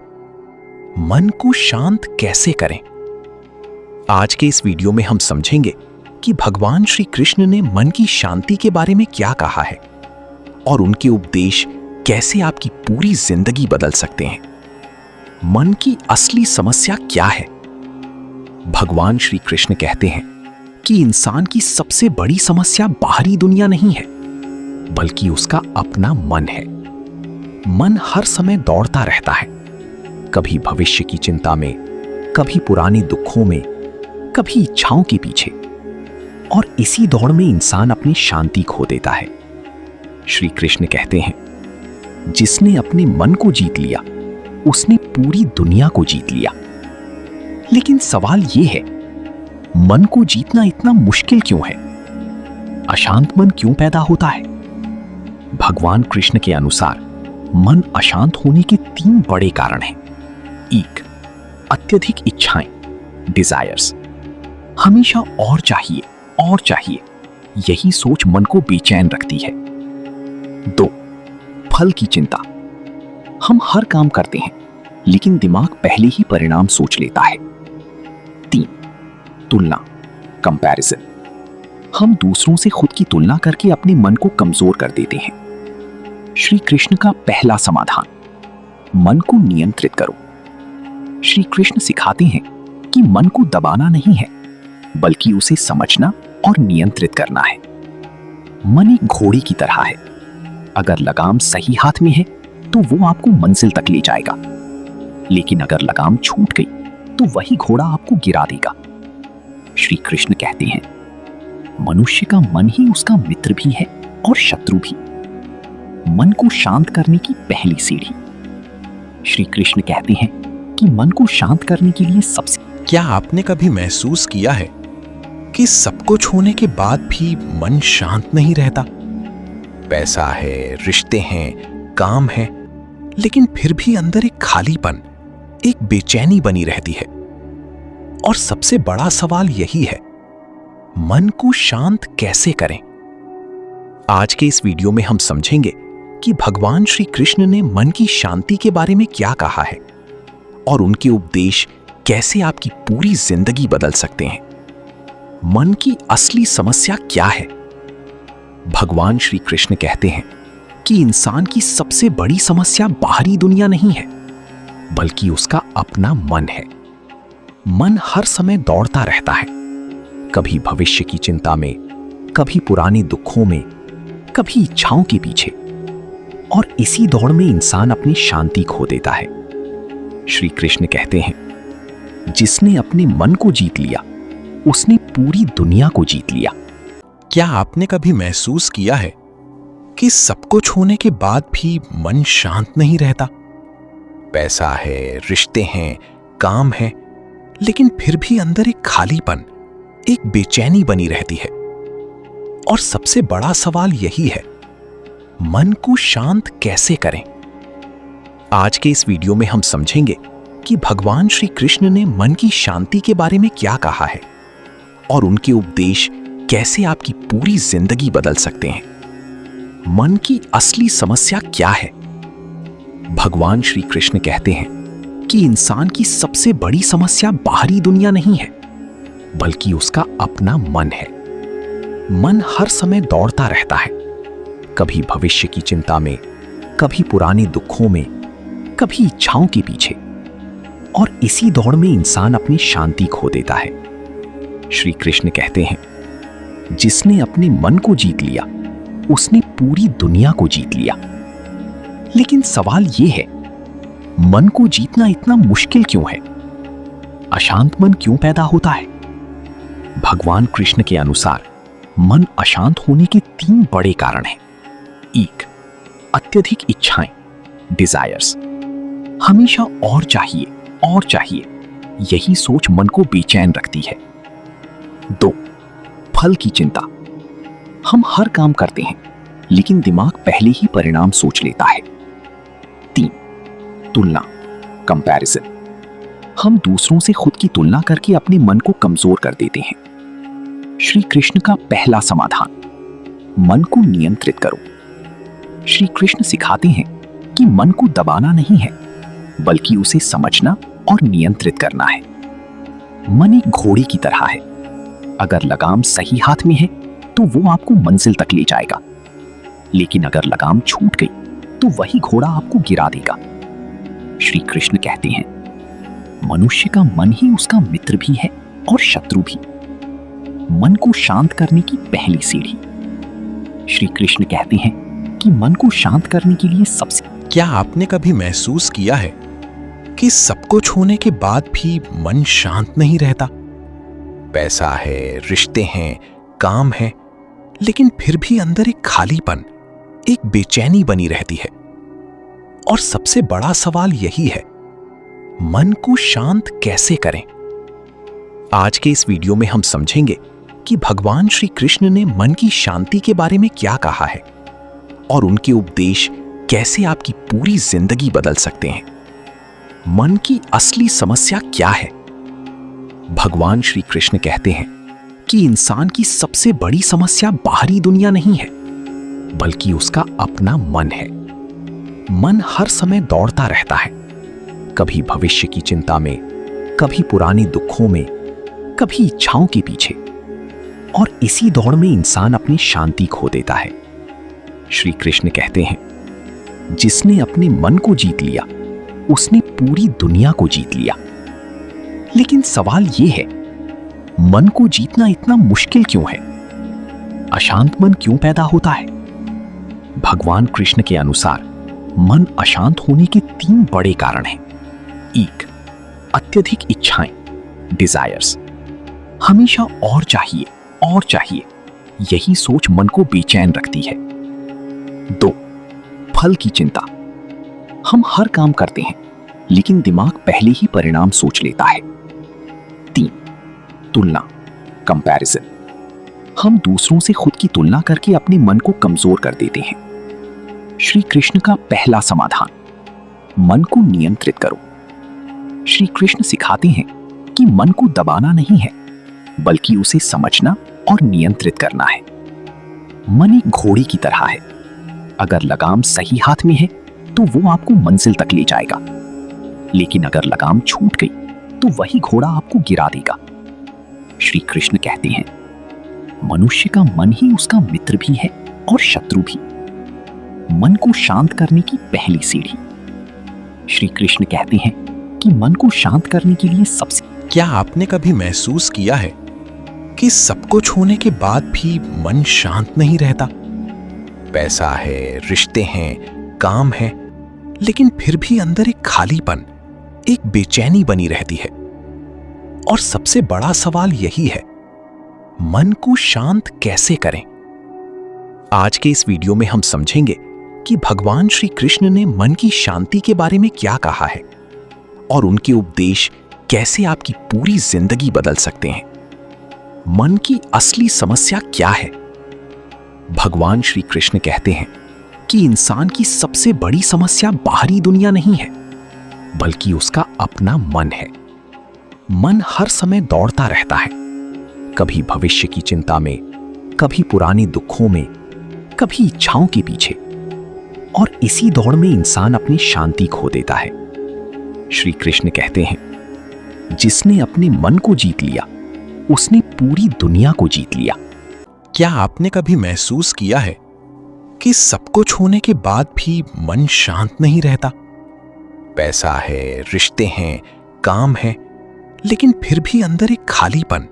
[SPEAKER 1] मन को शांत कैसे करें? आज के इस वीडियो में हम समझेंगे कि भगवान श्री कृष्ण ने मन की शांति के बारे में क्या कहा है और उनके उपदेश कैसे आपकी पूरी जिंदगी बदल सकते हैं। मन की असली समस्या क्या है? भगवान श्री कृष्ण कहते हैं कि इंसान की सबसे बड़ी समस्या बाहरी दुनिया नहीं है बल्कि उसका अपना मन है। मन हर समय दौड़ता रहता है, कभी भविष्य की चिंता में, कभी पुराने दुखों में, कभी इच्छाओं के पीछे, और इसी दौड़ में इंसान अपनी शांति खो देता है। श्री कृष्ण कहते हैं, जिसने अपने मन को जीत लिया उसने पूरी दुनिया को जीत लिया। लेकिन सवाल यह है, मन को जीतना इतना मुश्किल क्यों है? अशांत मन क्यों पैदा होता है? भगवान कृष्ण के अनुसार मन अशांत होने के 3 बड़े कारण हैं। 1. अत्यधिक इच्छाएं, डिजायर्स। हमेशा और चाहिए, यही सोच मन को बेचैन रखती है। 2. फल की चिंता। हम हर काम करते हैं लेकिन दिमाग पहले ही परिणाम सोच लेता है। 3. तुलना, कंपैरिजन। हम दूसरों से खुद की तुलना करके अपने मन को कमजोर कर देते हैं। श्री कृष्ण का पहला समाधान, मन को नियंत्रित करो। श्री कृष्ण सिखाते हैं कि मन को दबाना नहीं है बल्कि उसे समझना और नियंत्रित करना है। मन एक घोड़े की तरह है, अगर लगाम सही हाथ में है तो वो आपको मंजिल तक ले जाएगा, लेकिन अगर लगाम छूट गई तो वही घोड़ा आपको गिरा देगा। श्री कृष्ण कहते हैं, मनुष्य का मन ही उसका मित्र भी है और शत्रु भी। मन को शांत करने की पहली सीढ़ी। श्री कृष्ण कहते हैं कि मन को शांत करने के लिए सबसे क्या आपने कभी महसूस किया है कि सब कुछ होने के बाद भी मन शांत नहीं रहता? पैसा है, रिश्ते हैं, काम है, लेकिन फिर भी अंदर एक खालीपन, एक बेचैनी बनी रहती है। और सबसे बड़ा सवाल यही है, मन को शांत कैसे करें? आज के इस वीडियो में हम समझेंगे कि भगवान श्री कृष्ण ने मन की शांति के बारे में क्या कहा है और उनके उपदेश कैसे आपकी पूरी जिंदगी बदल सकते हैं। मन की असली समस्या क्या है? भगवान श्री कृष्ण कहते हैं कि इंसान की सबसे बड़ी समस्या बाहरी दुनिया नहीं है बल्कि उसका अपना मन है। मन हर समय दौड़ता रहता है, कभी भविष्य की चिंता में, कभी पुराने दुखों में, कभी इच्छाओं के पीछे, और इसी दौड़ में इंसान अपनी शांति खो देता है। श्री कृष्ण कहते हैं, जिसने अपने मन को जीत लिया उसने पूरी दुनिया को जीत लिया। क्या आपने कभी महसूस किया है कि सब कुछ होने के बाद भी मन शांत नहीं रहता? पैसा है, रिश्ते हैं, काम है, लेकिन फिर भी अंदर एक खालीपन, एक बेचैनी बनी रहती है। और सबसे बड़ा सवाल यही है, मन को शांत कैसे करें? आज के इस वीडियो में हम समझेंगे कि भगवान श्री कृष्ण ने मन की शांति के बारे में क्या कहा है और उनके उपदेश कैसे आपकी पूरी जिंदगी बदल सकते हैं। मन की असली समस्या क्या है? भगवान श्री कृष्ण कहते हैं कि इंसान की सबसे बड़ी समस्या बाहरी दुनिया नहीं है, बल्कि उसका अपना मन है। मन हर समय दौड़ता रहता है, कभी भविष्य की चिंता में, कभी पुराने दुखों में, कभी इच्छाओं के पीछे। और इसी दौड़ में इंसान अपनी शांति खो देता है। श्री कृष्ण कहते हैं, जिसने अपने मन को जीत लिया, उसने पूरी दुनिया को जीत लिया। लेकिन सवाल यह है, मन को जीतना इतना मुश्किल क्यों है? अशांत मन क्यों पैदा होता है? भगवान कृष्ण के अनुसार मन अशांत होने के 3 बड़े कारण हैं। 1, अत्यधिक इच्छाएं, डिजायर्स। हमेशा और चाहिए, यही सोच मन को बेचैन रखती है। 2, फल की चिंता। हम हर काम करते हैं, लेकिन दिमाग पहले ही परिणाम सोच लेता है। 3, तुलना, कंपैरिजन। हम दूसरों से खुद की तुलना करके अपने मन को कमजोर कर देते हैं। श्री कृष्ण का पहला समाधान, मन को नियंत्रित करो। श्री कृष्ण सिखाते हैं कि मन को दबाना नहीं है, बल्कि उसे समझना और नियंत्रित करना है। मन एक घोड़े की तरह है, अगर लगाम सही हाथ में है तो वो आपको मंजिल तक ले जाएगा, लेकिन अगर लगाम छूट गई तो वही घोड़ा आपको गिरा देगा। श्री कृष्ण कहते हैं, मनुष्य का मन ही उसका मित्र भी है और शत्रु भी। मन को शांत करने की पहली सीढ़ी। श्री कृष्ण कहते हैं कि मन को शांत करने के लिए सबसे क्या आपने कभी महसूस किया है कि सब कुछ होने के बाद भी मन शांत नहीं रहता? पैसा है, रिश्ते हैं, काम है, लेकिन फिर भी अंदर एक खालीपन, एक बेचैनी बनी रहती है। और सबसे बड़ा सवाल यही है, मन को शांत कैसे करें? आज के इस वीडियो में हम समझेंगे कि भगवान श्री कृष्ण ने मन की शांति के बारे में क्या कहा है और उनके उपदेश कैसे आपकी पूरी जिंदगी बदल सकते हैं। मन की असली समस्या क्या है? भगवान श्री कृष्ण कहते हैं कि इंसान की सबसे बड़ी समस्या बाहरी दुनिया नहीं है, बल्कि उसका अपना मन है। मन हर समय दौड़ता रहता है, कभी भविष्य की चिंता में, कभी पुराने दुखों में, कभी इच्छाओं के पीछे। और इसी दौड़ में इंसान अपनी शांति खो देता है। श्री कृष्ण कहते हैं, जिसने अपने मन को जीत लिया, उसने पूरी दुनिया को जीत लिया। लेकिन सवाल यह है, मन को जीतना इतना मुश्किल क्यों है? अशांत मन क्यों पैदा होता है? भगवान कृष्ण के अनुसार मन अशांत होने के 3 बड़े कारण हैं। 1, अत्यधिक इच्छाएं, डिजायर्स। हमेशा और चाहिए, यही सोच मन को बेचैन रखती है। 2, फल की चिंता। हम हर काम करते हैं, लेकिन दिमाग पहले ही परिणाम सोच लेता है। 3, तुलना, कंपैरिजन। हम दूसरों से खुद की तुलना करके अपने मन को कमजोर कर देते हैं। श्री कृष्ण का पहला समाधान, मन को नियंत्रित करो। श्री कृष्ण सिखाते हैं कि मन को दबाना नहीं है, बल्कि उसे समझना और नियंत्रित करना है। मन एक घोड़े की तरह है, अगर लगाम सही हाथ में है तो वो आपको मंजिल तक ले जाएगा, लेकिन अगर लगाम छूट गई तो वही घोड़ा आपको गिरा देगा। श्री कृष्ण कहते हैं, मनुष्य का मन ही उसका मित्र भी है और शत्रु भी। मन को शांत करने की पहली सीढ़ी। श्री कृष्ण कहते हैं कि मन को शांत करने के लिए सबसे क्या आपने कभी महसूस किया है कि सब कुछ होने के बाद भी मन शांत नहीं रहता? पैसा है, रिश्ते हैं, काम है, लेकिन फिर भी अंदर एक खालीपन, एक बेचैनी बनी रहती है। और सबसे बड़ा सवाल यही है, मन को शांत कैसे करें? आज के इस वीडियो में हम समझेंगे कि भगवान श्री कृष्ण ने मन की शांति के बारे में क्या कहा है और उनके उपदेश कैसे आपकी पूरी जिंदगी बदल सकते हैं। मन की असली समस्या क्या है? भगवान श्री कृष्ण कहते हैं कि इंसान की सबसे बड़ी समस्या बाहरी दुनिया नहीं है, बल्कि उसका अपना मन है। मन हर समय दौड़ता रहता है,
[SPEAKER 2] कभी भविष्य की चिंता में, कभी पुराने दुखों में, कभी इच्छाओं के पीछे। और इसी दौड़ में इंसान अपनी शांति खो देता है। श्री कृष्ण कहते हैं, जिसने अपने मन को जीत लिया उसने पूरी दुनिया को जीत लिया।
[SPEAKER 1] क्या आपने कभी महसूस किया है कि सब कुछ होने के बाद भी मन शांत नहीं रहता? पैसा है, रिश्ते हैं, काम है, लेकिन फिर भी अंदर एक खालीपन,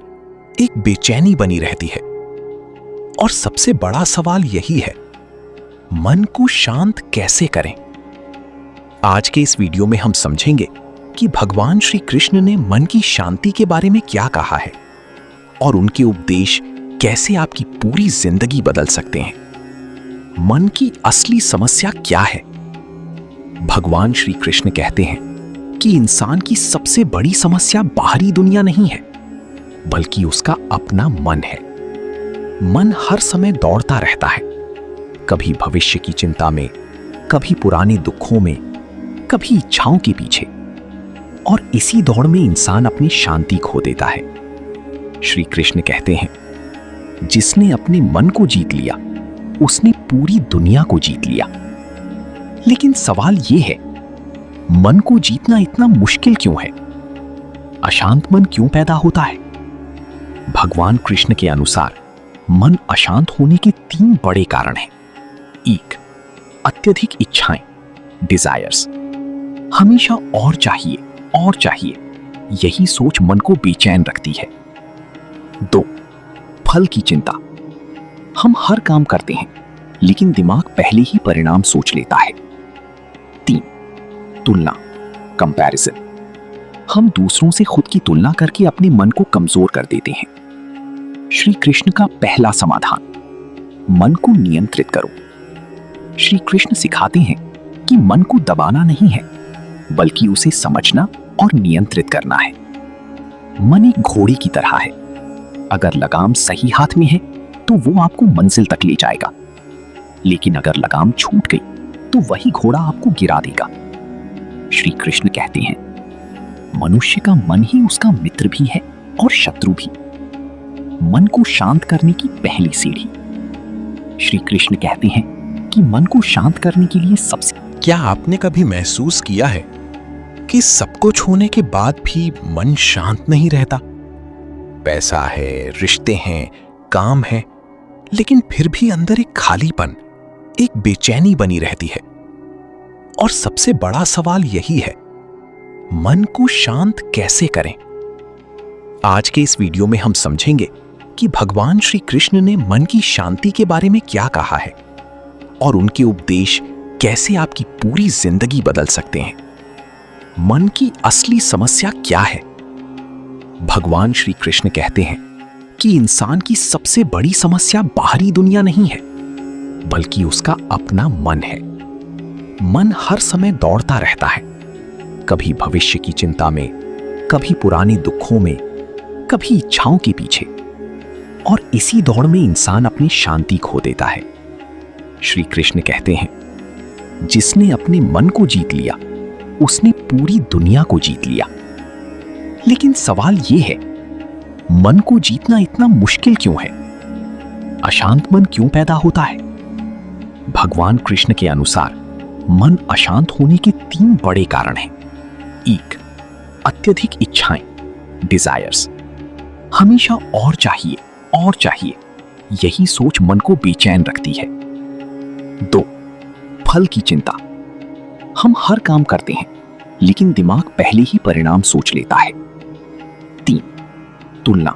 [SPEAKER 1] एक बेचैनी बनी रहती है। और सबसे बड़ा सवाल यही है, मन को शांत कैसे करें? आज के इस वीडियो में हम समझेंगे कि भगवान श्री कृष्ण ने मन की शांति के बारे में क्या कहा है और उनके उपदेश कैसे आपकी पूरी जिंदगी बदल सकते हैं। मन की असली समस्या क्या है? भगवान श्री कृष्ण कहते हैं कि इंसान की सबसे बड़ी समस्या बाहरी दुनिया नहीं है, बल्कि उसका अपना मन है। मन हर समय दौड़ता रहता है, कभी भविष्य की चिंता में, कभी पुराने दुखों में, कभी इच्छाओं के पीछे। और इसी दौड़ में इंसान अपनी शांति खो देता है। श्री कृष्ण कहते हैं, जिसने अपने मन को जीत लिया उसने पूरी दुनिया को जीत लिया। लेकिन सवाल यह है, मन को जीतना इतना मुश्किल क्यों है? अशांत मन क्यों पैदा होता है? भगवान कृष्ण के अनुसार मन अशांत होने के 3 बड़े कारण हैं। 1, अत्यधिक इच्छाएं, डिजायर्स। हमेशा और चाहिए और चाहिए, यही सोच मन को बेचैन रखती है। 2, फल की चिंता। हम हर काम करते हैं लेकिन दिमाग पहले ही परिणाम सोच लेता है। 3, तुलना, कंपैरिजन। हम दूसरों से खुद की तुलना करके अपने मन को कमजोर कर देते हैं। श्री कृष्ण का पहला समाधान, मन को नियंत्रित करो। श्री कृष्ण सिखाते हैं कि मन को दबाना नहीं है, बल्कि उसे समझना और नियंत्रित करना है। मन एक घोड़े की तरह है, अगर लगाम सही हाथ में है तो वो आपको मंजिल तक ले जाएगा, लेकिन अगर लगाम छूट गई तो वही घोड़ा आपको गिरा देगा। श्री कृष्ण कहते हैं, मनुष्य का मन ही उसका मित्र भी है और शत्रु भी। मन को शांत करने की पहली सीढ़ी। श्री कृष्ण कहते हैं कि मन को शांत करने के लिए सबसे क्या आपने कभी महसूस किया है कि सब कुछ होने के बाद भी मन शांत नहीं रहता? पैसा है, रिश्ते हैं, काम है, लेकिन फिर भी अंदर एक खालीपन, एक बेचैनी बनी रहती है। और सबसे बड़ा सवाल यही है, मन को शांत कैसे करें? आज के इस वीडियो में हम समझेंगे कि भगवान श्री कृष्ण ने मन की शांति के बारे में क्या कहा है और उनके उपदेश कैसे आपकी पूरी जिंदगी बदल सकते हैं। मन की असली समस्या क्या है? भगवान श्री कृष्ण कहते हैं कि इंसान की सबसे बड़ी समस्या बाहरी दुनिया नहीं है, बल्कि उसका अपना मन है। मन हर समय दौड़ता रहता है, कभी भविष्य की चिंता में, कभी पुराने दुखों में, कभी इच्छाओं के पीछे। और इसी दौड़ में इंसान अपनी शांति खो देता है। श्री कृष्ण कहते हैं, जिसने अपने मन को जीत लिया उसने पूरी दुनिया को जीत लिया। लेकिन सवाल यह है, मन को जीतना इतना मुश्किल क्यों है? अशांत मन क्यों पैदा होता है? भगवान कृष्ण के अनुसार मन अशांत होने के 3 बड़े कारण हैं। 1, अत्यधिक इच्छाएं, डिजायर्स। हमेशा और चाहिए और चाहिए, यही सोच मन को बेचैन रखती है। 2, फल की चिंता। हम हर काम करते हैं लेकिन दिमाग पहले ही परिणाम सोच लेता है। 3, तुलना,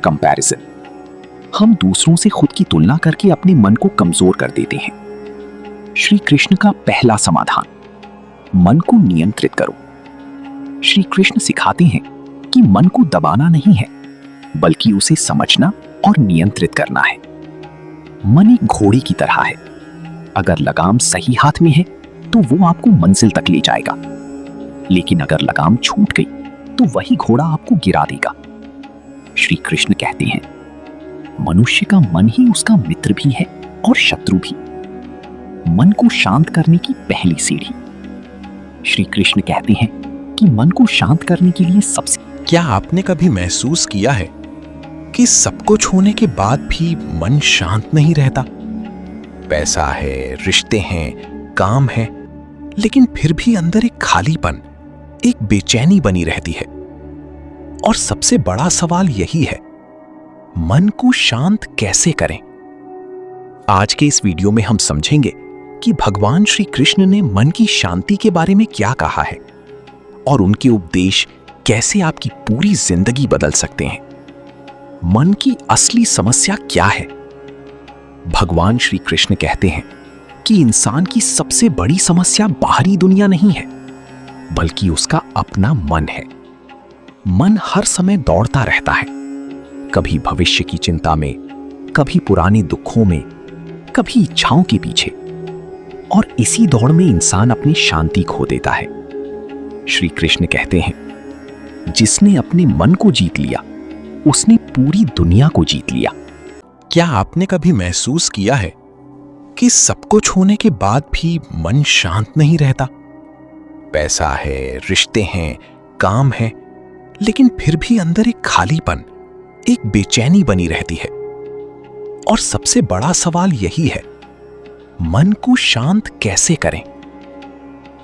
[SPEAKER 1] कंपैरिजन। हम दूसरों से खुद की तुलना करके अपने मन को कमजोर कर देते हैं। श्री कृष्ण का पहला समाधान, मन को नियंत्रित करो। श्री कृष्ण सिखाते हैं कि मन को दबाना नहीं है, बल्कि उसे समझना और नियंत्रित करना है। मन एक घोड़े की तरह है, अगर लगाम सही हाथ में है तो वो आपको मंजिल तक ले जाएगा, लेकिन अगर लगाम छूट गई तो वही घोड़ा आपको गिरा देगा। श्री कृष्ण कहते हैं, मनुष्य का मन ही उसका मित्र भी है और शत्रु भी। मन को शांत करने की पहली सीढ़ी। श्री कृष्ण कहते हैं कि मन को शांत करने के लिए सबसे क्या आपने कभी महसूस किया है कि सब कुछ होने के बाद भी मन शांत नहीं रहता। पैसा है, रिश्ते हैं, काम है, लेकिन फिर भी अंदर एक खालीपन, एक बेचैनी बनी रहती है। और सबसे बड़ा सवाल यही है, मन को शांत कैसे करें? आज के इस वीडियो में हम समझेंगे कि भगवान श्री कृष्ण ने मन की शांति के बारे में क्या कहा है और उनके उपदेश कैसे आपकी पूरी जिंदगी बदल सकते हैं। मन की असली समस्या क्या है? भगवान श्री कृष्ण कहते हैं कि इंसान की सबसे बड़ी समस्या बाहरी दुनिया नहीं है, बल्कि उसका अपना मन है। मन हर समय दौड़ता रहता है, कभी भविष्य की चिंता में, कभी पुराने दुखों में, कभी इच्छाओं के पीछे। और इसी दौड़ में इंसान अपनी शांति खो देता है। श्री कृष्ण कहते हैं, जिसने अपने मन को जीत लिया, उसने पूरी दुनिया को जीत लिया। क्या आपने कभी महसूस किया है कि सब कुछ होने के बाद भी मन शांत नहीं रहता? पैसा है, रिश्ते हैं, काम है, लेकिन फिर भी अंदर एक खालीपन, एक बेचैनी बनी रहती है। और सबसे बड़ा सवाल यही है, मन को शांत कैसे करें?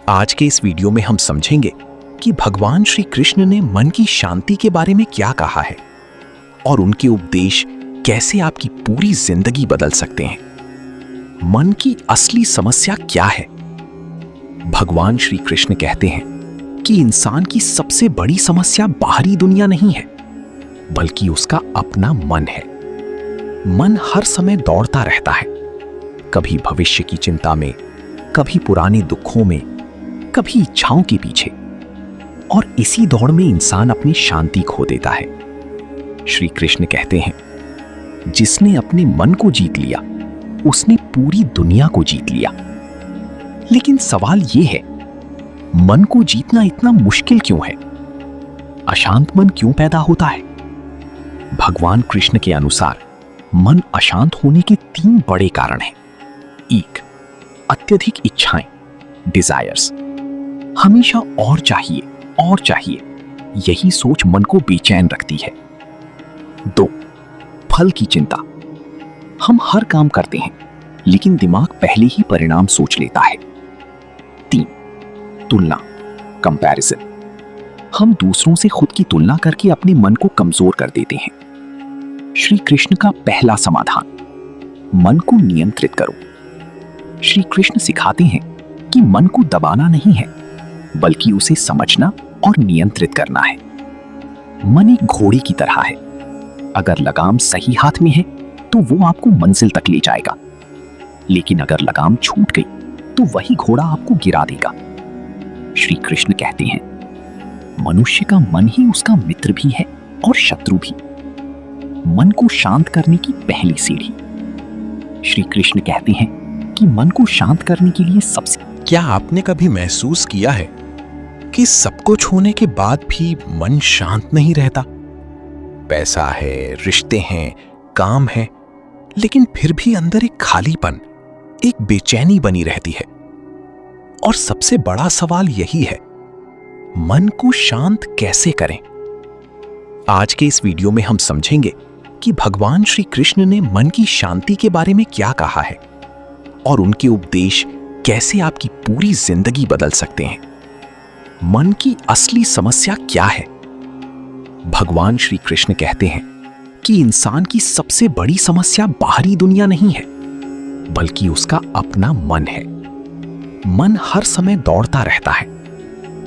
[SPEAKER 1] आज के इस वीडियो में हम समझेंगे कि भगवान श्री कृष्ण ने मन की शांति के बारे में क्या कहा है और उनके उपदेश कैसे आपकी पूरी जिंदगी बदल सकते हैं। मन की असली समस्या क्या है? भगवान श्री कृष्ण कहते हैं कि इंसान की सबसे बड़ी समस्या बाहरी दुनिया नहीं है, बल्कि उसका अपना मन है। मन हर समय दौड़ता रहता है, कभी भविष्य की चिंता में, कभी पुराने दुखों में, कभी इच्छाओं के पीछे। और इसी दौड़ में इंसान अपनी शांति खो देता है। श्री कृष्ण कहते हैं, जिसने अपने मन को जीत लिया, उसने पूरी दुनिया को जीत लिया। लेकिन सवाल यह है, मन को जीतना इतना मुश्किल क्यों है? अशांत मन क्यों पैदा होता है? भगवान कृष्ण के अनुसार मन अशांत होने के 3 बड़े कारण हैं। 1, अत्यधिक इच्छाएं, डिजायर्स। हमेशा और चाहिए और चाहिए, यही सोच मन को बेचैन रखती है। 2, फल की चिंता। हम हर काम करते हैं, लेकिन दिमाग पहले ही परिणाम सोच लेता है। 3, तुलना, कंपैरिजन। हम दूसरों से खुद की तुलना करके अपने मन को कमजोर कर देते हैं। श्री कृष्ण का पहला समाधान, मन को नियंत्रित करो। श्री कृष्ण सिखाते हैं कि मन को दबाना नहीं है, बल्कि उसे समझना और नियंत्रित करना है। मन एक घोड़े की तरह है, अगर लगाम सही हाथ में है तो वो आपको मंजिल तक ले जाएगा, लेकिन अगर लगाम छूट गई तो वही घोड़ा आपको गिरा देगा। श्री कृष्ण कहते हैं, मनुष्य का मन ही उसका मित्र भी है और शत्रु भी। मन को शांत करने की पहली सीढ़ी। श्री कृष्ण कहते हैं कि मन को शांत करने के लिए सबसे क्या आपने कभी महसूस किया है कि सब कुछ होने के बाद भी मन शांत नहीं रहता? पैसा है, रिश्ते हैं, काम है, लेकिन फिर भी अंदर एक खालीपन, एक बेचैनी बनी रहती है। और सबसे बड़ा सवाल यही है, मन को शांत कैसे करें? आज के इस वीडियो में हम समझेंगे कि भगवान श्री कृष्ण ने मन की शांति के बारे में क्या कहा है और उनके उपदेश कैसे आपकी पूरी जिंदगी बदल सकते हैं। मन की असली समस्या क्या है? भगवान श्री कृष्ण कहते हैं कि इंसान की सबसे बड़ी समस्या बाहरी दुनिया नहीं है, बल्कि उसका अपना मन है। मन हर समय दौड़ता रहता है,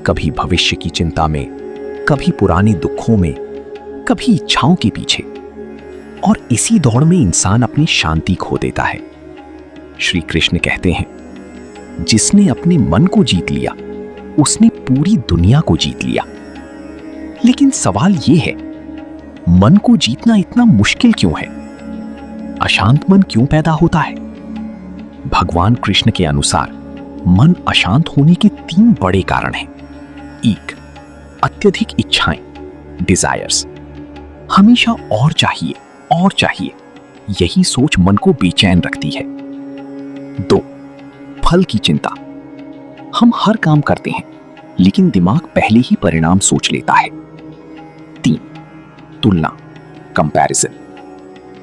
[SPEAKER 1] कभी भविष्य की चिंता में, कभी पुराने दुखों में, कभी इच्छाओं के पीछे। और इसी दौड़ में इंसान अपनी शांति खो देता है। श्री कृष्ण कहते हैं, जिसने अपने मन को जीत लिया, उसने पूरी दुनिया को जीत लिया। लेकिन सवाल यह है, मन को जीतना इतना मुश्किल क्यों है? अशांत मन क्यों पैदा होता है? भगवान कृष्ण के अनुसार मन अशांत होने के 3 बड़े कारण हैं। 1, अत्यधिक इच्छाएं, डिजायर्स। हमेशा और चाहिए और चाहिए, यही सोच मन को बेचैन रखती है। 2, फल की चिंता। हम हर काम करते हैं, लेकिन दिमाग पहले ही परिणाम सोच लेता है। 3, तुलना,
[SPEAKER 2] कंपैरिजन।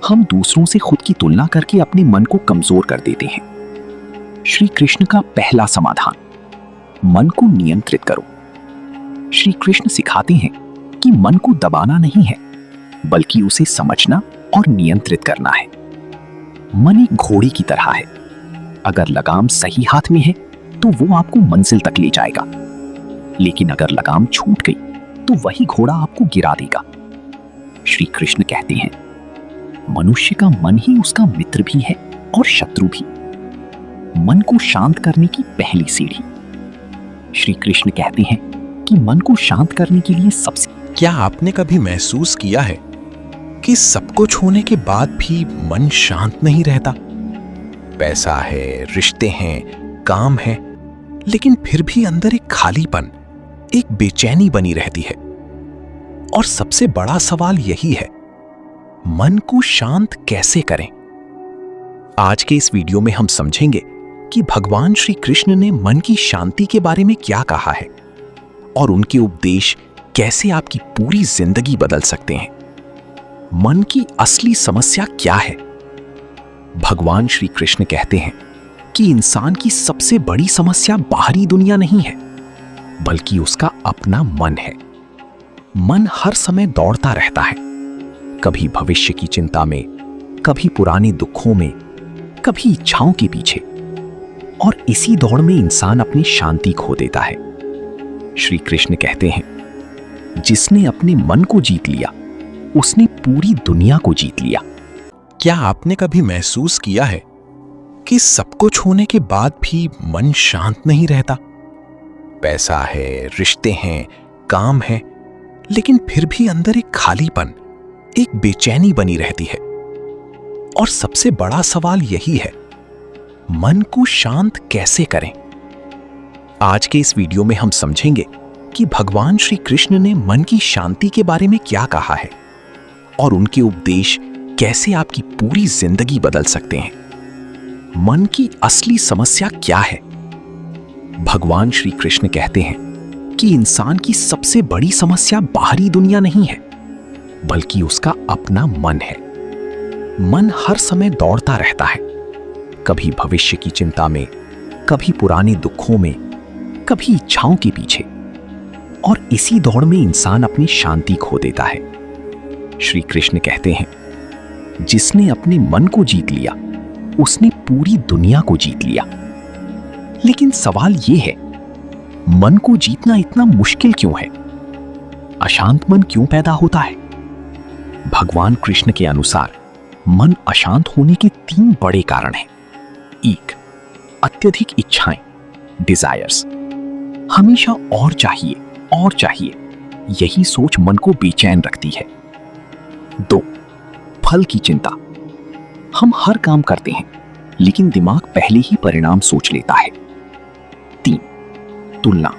[SPEAKER 2] हम दूसरों से खुद की तुलना करके अपने मन को कमजोर कर देते हैं। श्री कृष्ण का पहला समाधान, मन को नियंत्रित करो। श्री कृष्ण सिखाते हैं कि मन को दबाना नहीं है, बल्कि उसे समझना और नियंत्रित करना है। मन एक घोड़े की तरह है। अगर लगाम सही हाथ में है तो वो आपको मंजिल तक ले जाएगा, लेकिन अगर लगाम छूट गई तो वही घोड़ा आपको गिरा देगा। श्री कृष्ण कहते हैं, मनुष्य का मन ही उसका मित्र भी है और शत्रु भी। मन को शांत करने की पहली सीढ़ी। श्री कृष्ण कहते हैं कि मन को शांत करने के लिए सबसे
[SPEAKER 1] क्या आपने कभी महसूस किया है कि सब कुछ होने के बाद भी मन शांत नहीं रहता? पैसा है, रिश्ते हैं, काम है, लेकिन फिर भी अंदर एक खालीपन, एक बेचैनी बनी रहती है। और सबसे बड़ा सवाल यही है, मन को शांत कैसे करें? आज के इस वीडियो में हम समझेंगे कि भगवान श्री कृष्ण ने मन की शांति के बारे में क्या कहा है और उनके उपदेश कैसे आपकी पूरी जिंदगी बदल सकते हैं। मन की असली समस्या क्या है? भगवान श्री कृष्ण कहते हैं कि इंसान की सबसे बड़ी समस्या बाहरी दुनिया नहीं है, बल्कि उसका अपना मन है। मन हर समय दौड़ता रहता है, कभी भविष्य की चिंता में, कभी पुराने दुखों में, कभी इच्छाओं के पीछे, और इसी दौड़ में इंसान अपनी शांति खो देता है। श्री कृष्ण कहते हैं, जिसने अपने मन को जीत लिया उसने पूरी दुनिया को जीत लिया। क्या आपने कभी महसूस किया है कि सब कुछ होने के बाद भी मन शांत नहीं रहता? पैसा है, रिश्ते हैं, काम है, लेकिन फिर भी अंदर एक खालीपन, एक बेचैनी बनी रहती है। और सबसे बड़ा सवाल यही है, मन को शांत कैसे करें? आज के इस वीडियो में हम समझेंगे कि भगवान श्री कृष्ण ने मन की शांति के बारे में क्या कहा है और उनके उपदेश कैसे आपकी पूरी जिंदगी बदल सकते हैं। मन की असली समस्या क्या है? भगवान श्री कृष्ण कहते हैं कि इंसान की सबसे बड़ी समस्या बाहरी दुनिया नहीं है, बल्कि उसका अपना मन है। मन हर समय दौड़ता रहता है, कभी भविष्य की चिंता में, कभी पुराने दुखों में, कभी इच्छाओं के पीछे, और इसी दौड़ में इंसान अपनी शांति खो देता है। श्री कृष्ण कहते हैं, जिसने अपने मन को जीत लिया उसने पूरी दुनिया को जीत लिया। लेकिन सवाल यह है, मन को जीतना इतना मुश्किल क्यों है? अशांत मन क्यों पैदा होता है? भगवान कृष्ण के अनुसार मन अशांत होने के 3 बड़े कारण हैं। 1, अत्यधिक इच्छाएं, डिजायर्स। हमेशा और चाहिए, यही सोच मन को बेचैन रखती है। 2, फल की चिंता। हम हर काम करते हैं, लेकिन दिमाग पहले ही परिणाम सोच लेता है। 3, तुलना,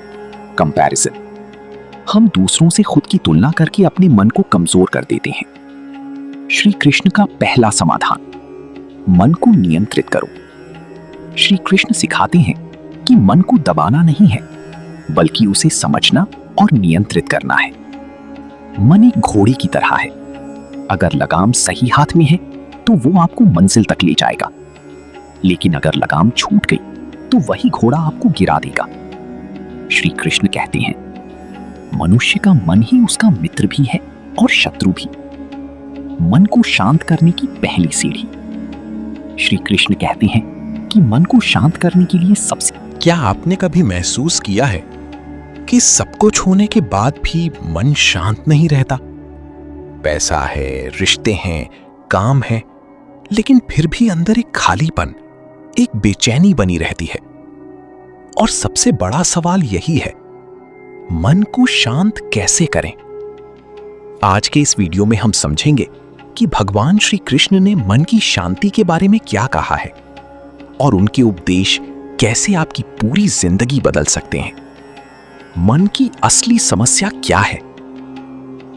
[SPEAKER 1] कंपैरिजन। हम दूसरों से खुद की तुलना करके अपने मन को कमजोर कर देते हैं। श्री कृष्ण का पहला समाधान, मन को नियंत्रित करो। श्री कृष्ण सिखाते हैं कि मन को दबाना नहीं है, बल्कि उसे समझना और नियंत्रित करना है। मन एक घोड़े की तरह है। अगर लगाम सही हाथ में है तो वो आपको मंजिल तक ले जाएगा, लेकिन अगर लगाम छूट गई तो वही घोड़ा आपको गिरा देगा। श्री कृष्ण कहते हैं, मनुष्य का मन ही उसका मित्र भी है और शत्रु भी। मन को शांत करने की पहली सीढ़ी। श्री कृष्ण कहते हैं कि मन को शांत करने के लिए सबसे क्या आपने कभी महसूस किया है कि सब कुछ होने के बाद भी मन शांत नहीं रहता? पैसा है, रिश्ते हैं, काम है, लेकिन फिर भी अंदर एक खालीपन, एक बेचैनी बनी रहती है। और सबसे बड़ा सवाल यही है, मन को शांत कैसे करें? आज के इस वीडियो में हम समझेंगे कि भगवान श्री कृष्ण ने मन की शांति के बारे में क्या कहा है और उनके उपदेश कैसे आपकी पूरी जिंदगी बदल सकते हैं। मन की असली समस्या क्या है?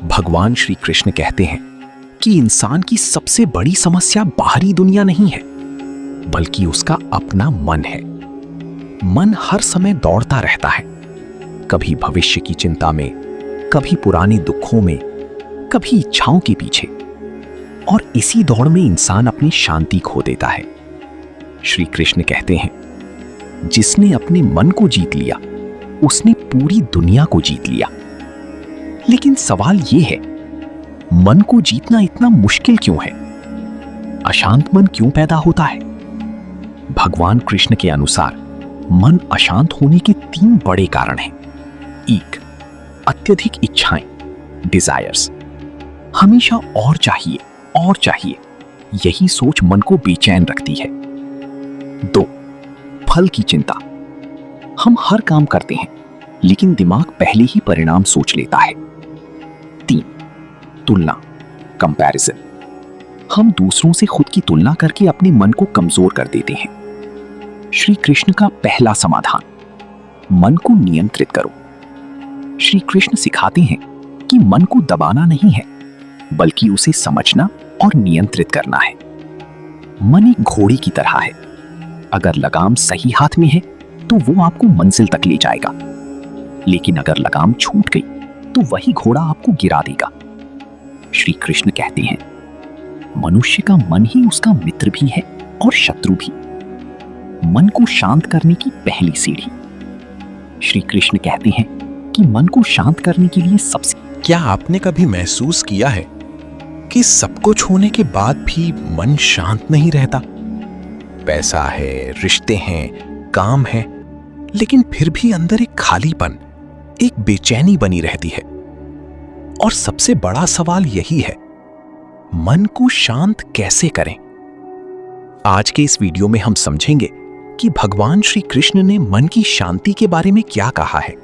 [SPEAKER 1] भगवान श्री कृष्ण कहते हैं कि इंसान की सबसे बड़ी समस्या बाहरी दुनिया नहीं है, बल्कि उसका अपना मन है। मन हर समय दौड़ता रहता है, कभी भविष्य की चिंता में, कभी पुराने दुखों में, कभी इच्छाओं के पीछे,
[SPEAKER 2] और इसी दौड़ में इंसान अपनी शांति खो देता है। श्री कृष्ण कहते हैं, जिसने अपने मन को जीत लिया उसने पूरी दुनिया को जीत लिया। लेकिन सवाल यह है, मन को जीतना इतना मुश्किल क्यों है? अशांत मन क्यों पैदा होता है? भगवान कृष्ण के अनुसार मन अशांत होने के 3 बड़े कारण हैं। 1, अत्यधिक इच्छाएं, डिजायर्स। हमेशा और चाहिए, यही सोच मन को बेचैन रखती है। 2, फल की चिंता। हम हर काम करते हैं लेकिन दिमाग पहले ही परिणाम सोच लेता है। 3, तुलना, कंपैरिजन। हम दूसरों से खुद की तुलना करके अपने मन को कमजोर कर देते हैं। श्री कृष्ण का पहला समाधान, मन को नियंत्रित करो। श्री कृष्ण सिखाते हैं कि मन को दबाना नहीं है, बल्कि उसे समझना और नियंत्रित करना है। मन एक घोड़े की तरह है, अगर लगाम सही हाथ में है तो वो आपको मंजिल तक ले जाएगा, लेकिन अगर लगाम छूट गई तो वही घोड़ा आपको गिरा देगा। श्री कृष्ण कहते हैं, मनुष्य का मन ही उसका मित्र भी है और शत्रु भी। मन को शांत करने की पहली सीढ़ी। श्री कृष्ण कहते हैं कि मन को शांत करने के लिए सबसे
[SPEAKER 1] क्या आपने कभी महसूस किया है कि सब कुछ होने के बाद भी मन शांत नहीं रहता? पैसा है, रिश्ते हैं, काम है, लेकिन फिर भी अंदर एक खालीपन, एक बेचैनी बनी रहती है। और सबसे बड़ा सवाल यही है, मन को शांत कैसे करें? आज के इस वीडियो में हम समझेंगे कि भगवान श्री कृष्ण ने मन की शांति के बारे में क्या कहा है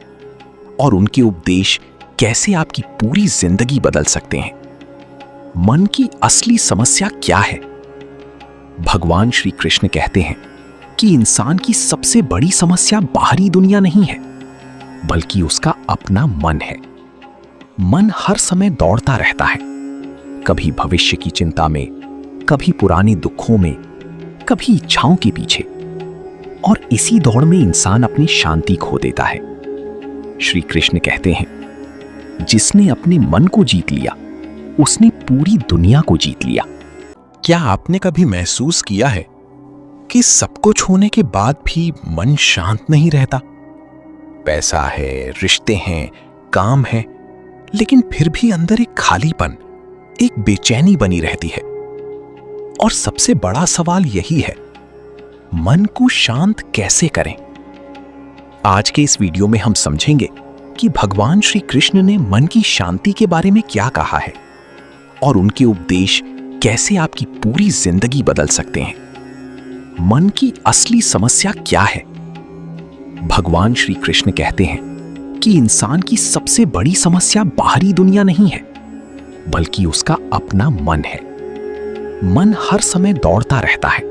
[SPEAKER 1] और उनके उपदेश कैसे आपकी पूरी जिंदगी बदल सकते हैं। मन की असली समस्या क्या है? भगवान श्री कृष्ण कहते हैं कि इंसान की सबसे बड़ी समस्या बाहरी दुनिया नहीं है, बल्कि उसका अपना मन है। मन हर समय दौड़ता रहता है, कभी भविष्य की चिंता में, कभी पुराने दुखों में, कभी इच्छाओं के पीछे, और इसी दौड़ में इंसान अपनी शांति खो देता है। श्री कृष्ण कहते हैं, जिसने अपने मन को जीत लिया उसने पूरी दुनिया को जीत लिया। क्या आपने कभी महसूस किया है कि सब कुछ होने के बाद भी मन शांत नहीं रहता? पैसा है, रिश्ते हैं, काम है, लेकिन फिर भी अंदर एक खालीपन, एक बेचैनी बनी रहती है। और सबसे बड़ा सवाल यही है, मन को शांत कैसे करें? आज के इस वीडियो में हम समझेंगे कि भगवान श्री कृष्ण ने मन की शांति के बारे में क्या कहा है और उनके उपदेश कैसे आपकी पूरी जिंदगी बदल सकते हैं। मन की असली समस्या क्या है? भगवान श्री कृष्ण कहते हैं कि इंसान की सबसे बड़ी समस्या बाहरी दुनिया नहीं है, बल्कि उसका अपना मन है। मन हर समय दौड़ता रहता है,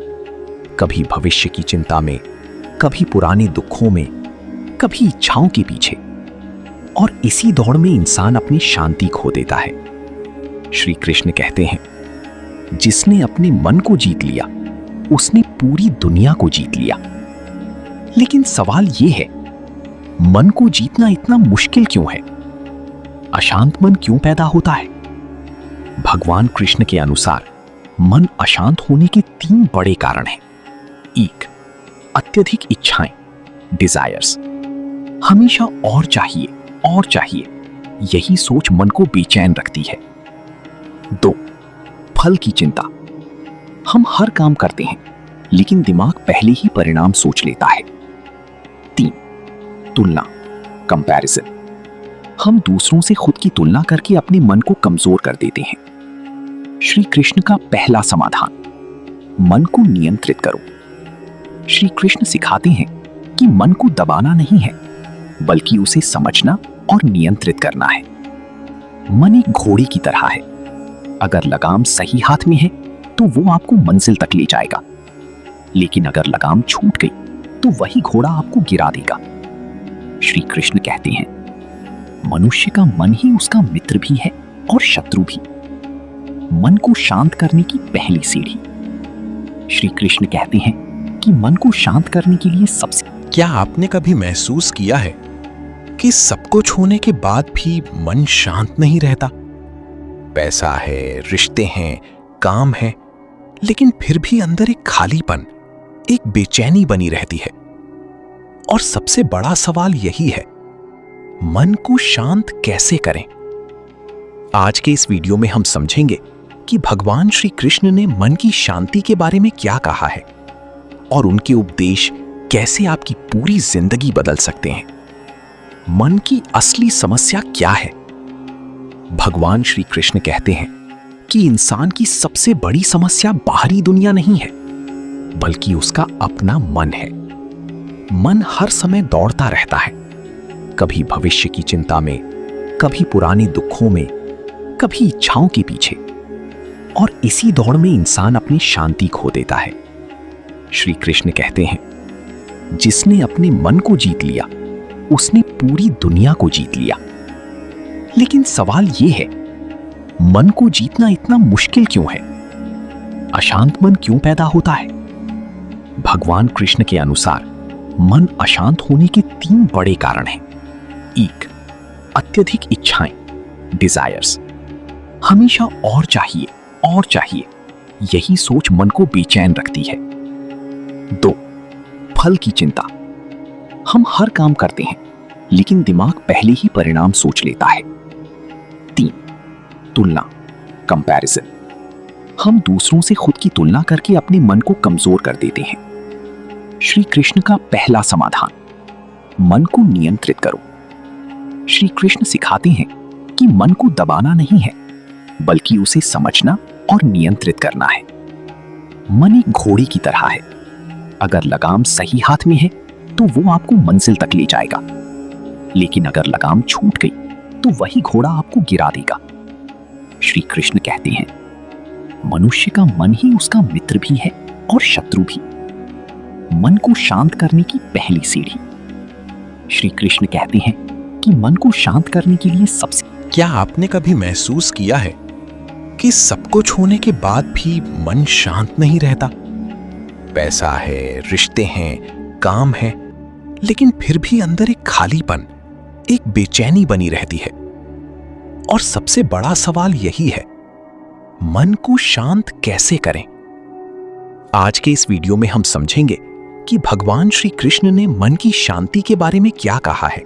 [SPEAKER 1] कभी भविष्य की चिंता में, कभी पुराने दुखों में, कभी इच्छाओं के पीछे, और इसी दौड़ में इंसान अपनी शांति खो देता है। श्री कृष्ण कहते हैं, जिसने अपने मन को जीत लिया उसने पूरी दुनिया को जीत लिया। लेकिन सवाल यह है, मन को जीतना इतना मुश्किल क्यों है? अशांत मन क्यों पैदा होता है? भगवान कृष्ण के अनुसार मन अशांत होने के 3 बड़े कारण हैं। 1, अत्यधिक इच्छाएं, डिजायर्स। हमेशा और चाहिए, यही सोच मन को बेचैन रखती है। 2, फल की चिंता। हम हर काम करते हैं लेकिन दिमाग पहले ही परिणाम सोच लेता है। 3, तुलना, कंपैरिजन। हम दूसरों से खुद की तुलना करके अपने मन को कमजोर कर देते हैं। श्री कृष्ण का पहला समाधान, मन को नियंत्रित करो। श्री कृष्ण सिखाते हैं कि मन को दबाना नहीं है, बल्कि उसे समझना और नियंत्रित करना है। मन एक घोड़े की तरह है, अगर लगाम सही हाथ में है तो वो आपको मंजिल तक ले जाएगा, लेकिन अगर लगाम छूट गई तो वही घोड़ा आपको गिरा देगा। श्री कृष्ण कहते हैं, मनुष्य का मन ही उसका मित्र भी है और शत्रु भी। मन को शांत करने की पहली सीढ़ी। श्री कृष्ण कहते हैं कि मन को शांत करने के लिए सबसे क्या आपने कभी महसूस किया है कि सब कुछ होने के बाद भी मन शांत नहीं रहता? पैसा है, रिश्ते हैं, काम है, लेकिन फिर भी अंदर एक खालीपन, एक बेचैनी बनी रहती है। और सबसे बड़ा सवाल यही है, मन को शांत कैसे करें? आज के इस वीडियो में हम समझेंगे कि भगवान श्री कृष्ण ने मन की शांति के बारे में क्या कहा है और उनके उपदेश कैसे आपकी पूरी जिंदगी बदल सकते हैं। मन की असली समस्या क्या है? भगवान श्री कृष्ण कहते हैं कि इंसान की सबसे बड़ी समस्या बाहरी दुनिया नहीं है, बल्कि उसका अपना मन है। मन हर समय दौड़ता रहता है, कभी भविष्य की चिंता में, कभी पुराने दुखों में, कभी इच्छाओं के पीछे। और इसी दौड़ में इंसान अपनी शांति खो देता है। श्री कृष्ण कहते हैं, जिसने अपने मन को जीत लिया, उसने पूरी दुनिया को जीत लिया। लेकिन सवाल यह है, मन को जीतना इतना मुश्किल क्यों है? अशांत मन क्यों पैदा होता है? भगवान कृष्ण के अनुसार मन अशांत होने के 3 बड़े कारण हैं। 1, अत्यधिक इच्छाएं, डिजायर्स। हमेशा और चाहिए और चाहिए, यही सोच मन को बेचैन रखती है। 2, फल की चिंता। हम हर काम करते हैं, लेकिन दिमाग पहले ही परिणाम सोच लेता है। 3, तुलना, कंपैरिजन। हम दूसरों से खुद की तुलना करके अपने मन को कमजोर कर देते हैं। श्री कृष्ण का पहला समाधान, मन को नियंत्रित करो। श्री कृष्ण सिखाते हैं कि मन को दबाना नहीं है, बल्कि उसे समझना और नियंत्रित करना है। मन एक घोड़ी की तरह है, अगर लगाम सही हाथ में है तो वो आपको मंजिल तक ले जाएगा, लेकिन अगर लगाम छूट गई तो वही घोड़ा आपको गिरा देगा। श्री कृष्ण कहते हैं, मनुष्य का मन ही उसका मित्र भी है और शत्रु भी। मन को शांत करने की पहली सीढ़ी। श्री कृष्ण कहते हैं कि मन को शांत करने के लिए सबसे क्या आपने कभी महसूस किया है कि सब कुछ होने के बाद भी मन शांत नहीं रहता? पैसा है, रिश्ते हैं, काम है, लेकिन फिर भी अंदर एक खालीपन, एक बेचैनी बनी रहती है। और सबसे बड़ा सवाल यही है, मन को शांत कैसे करें? आज के इस वीडियो में हम समझेंगे कि भगवान श्री कृष्ण ने मन की शांति के बारे में क्या कहा है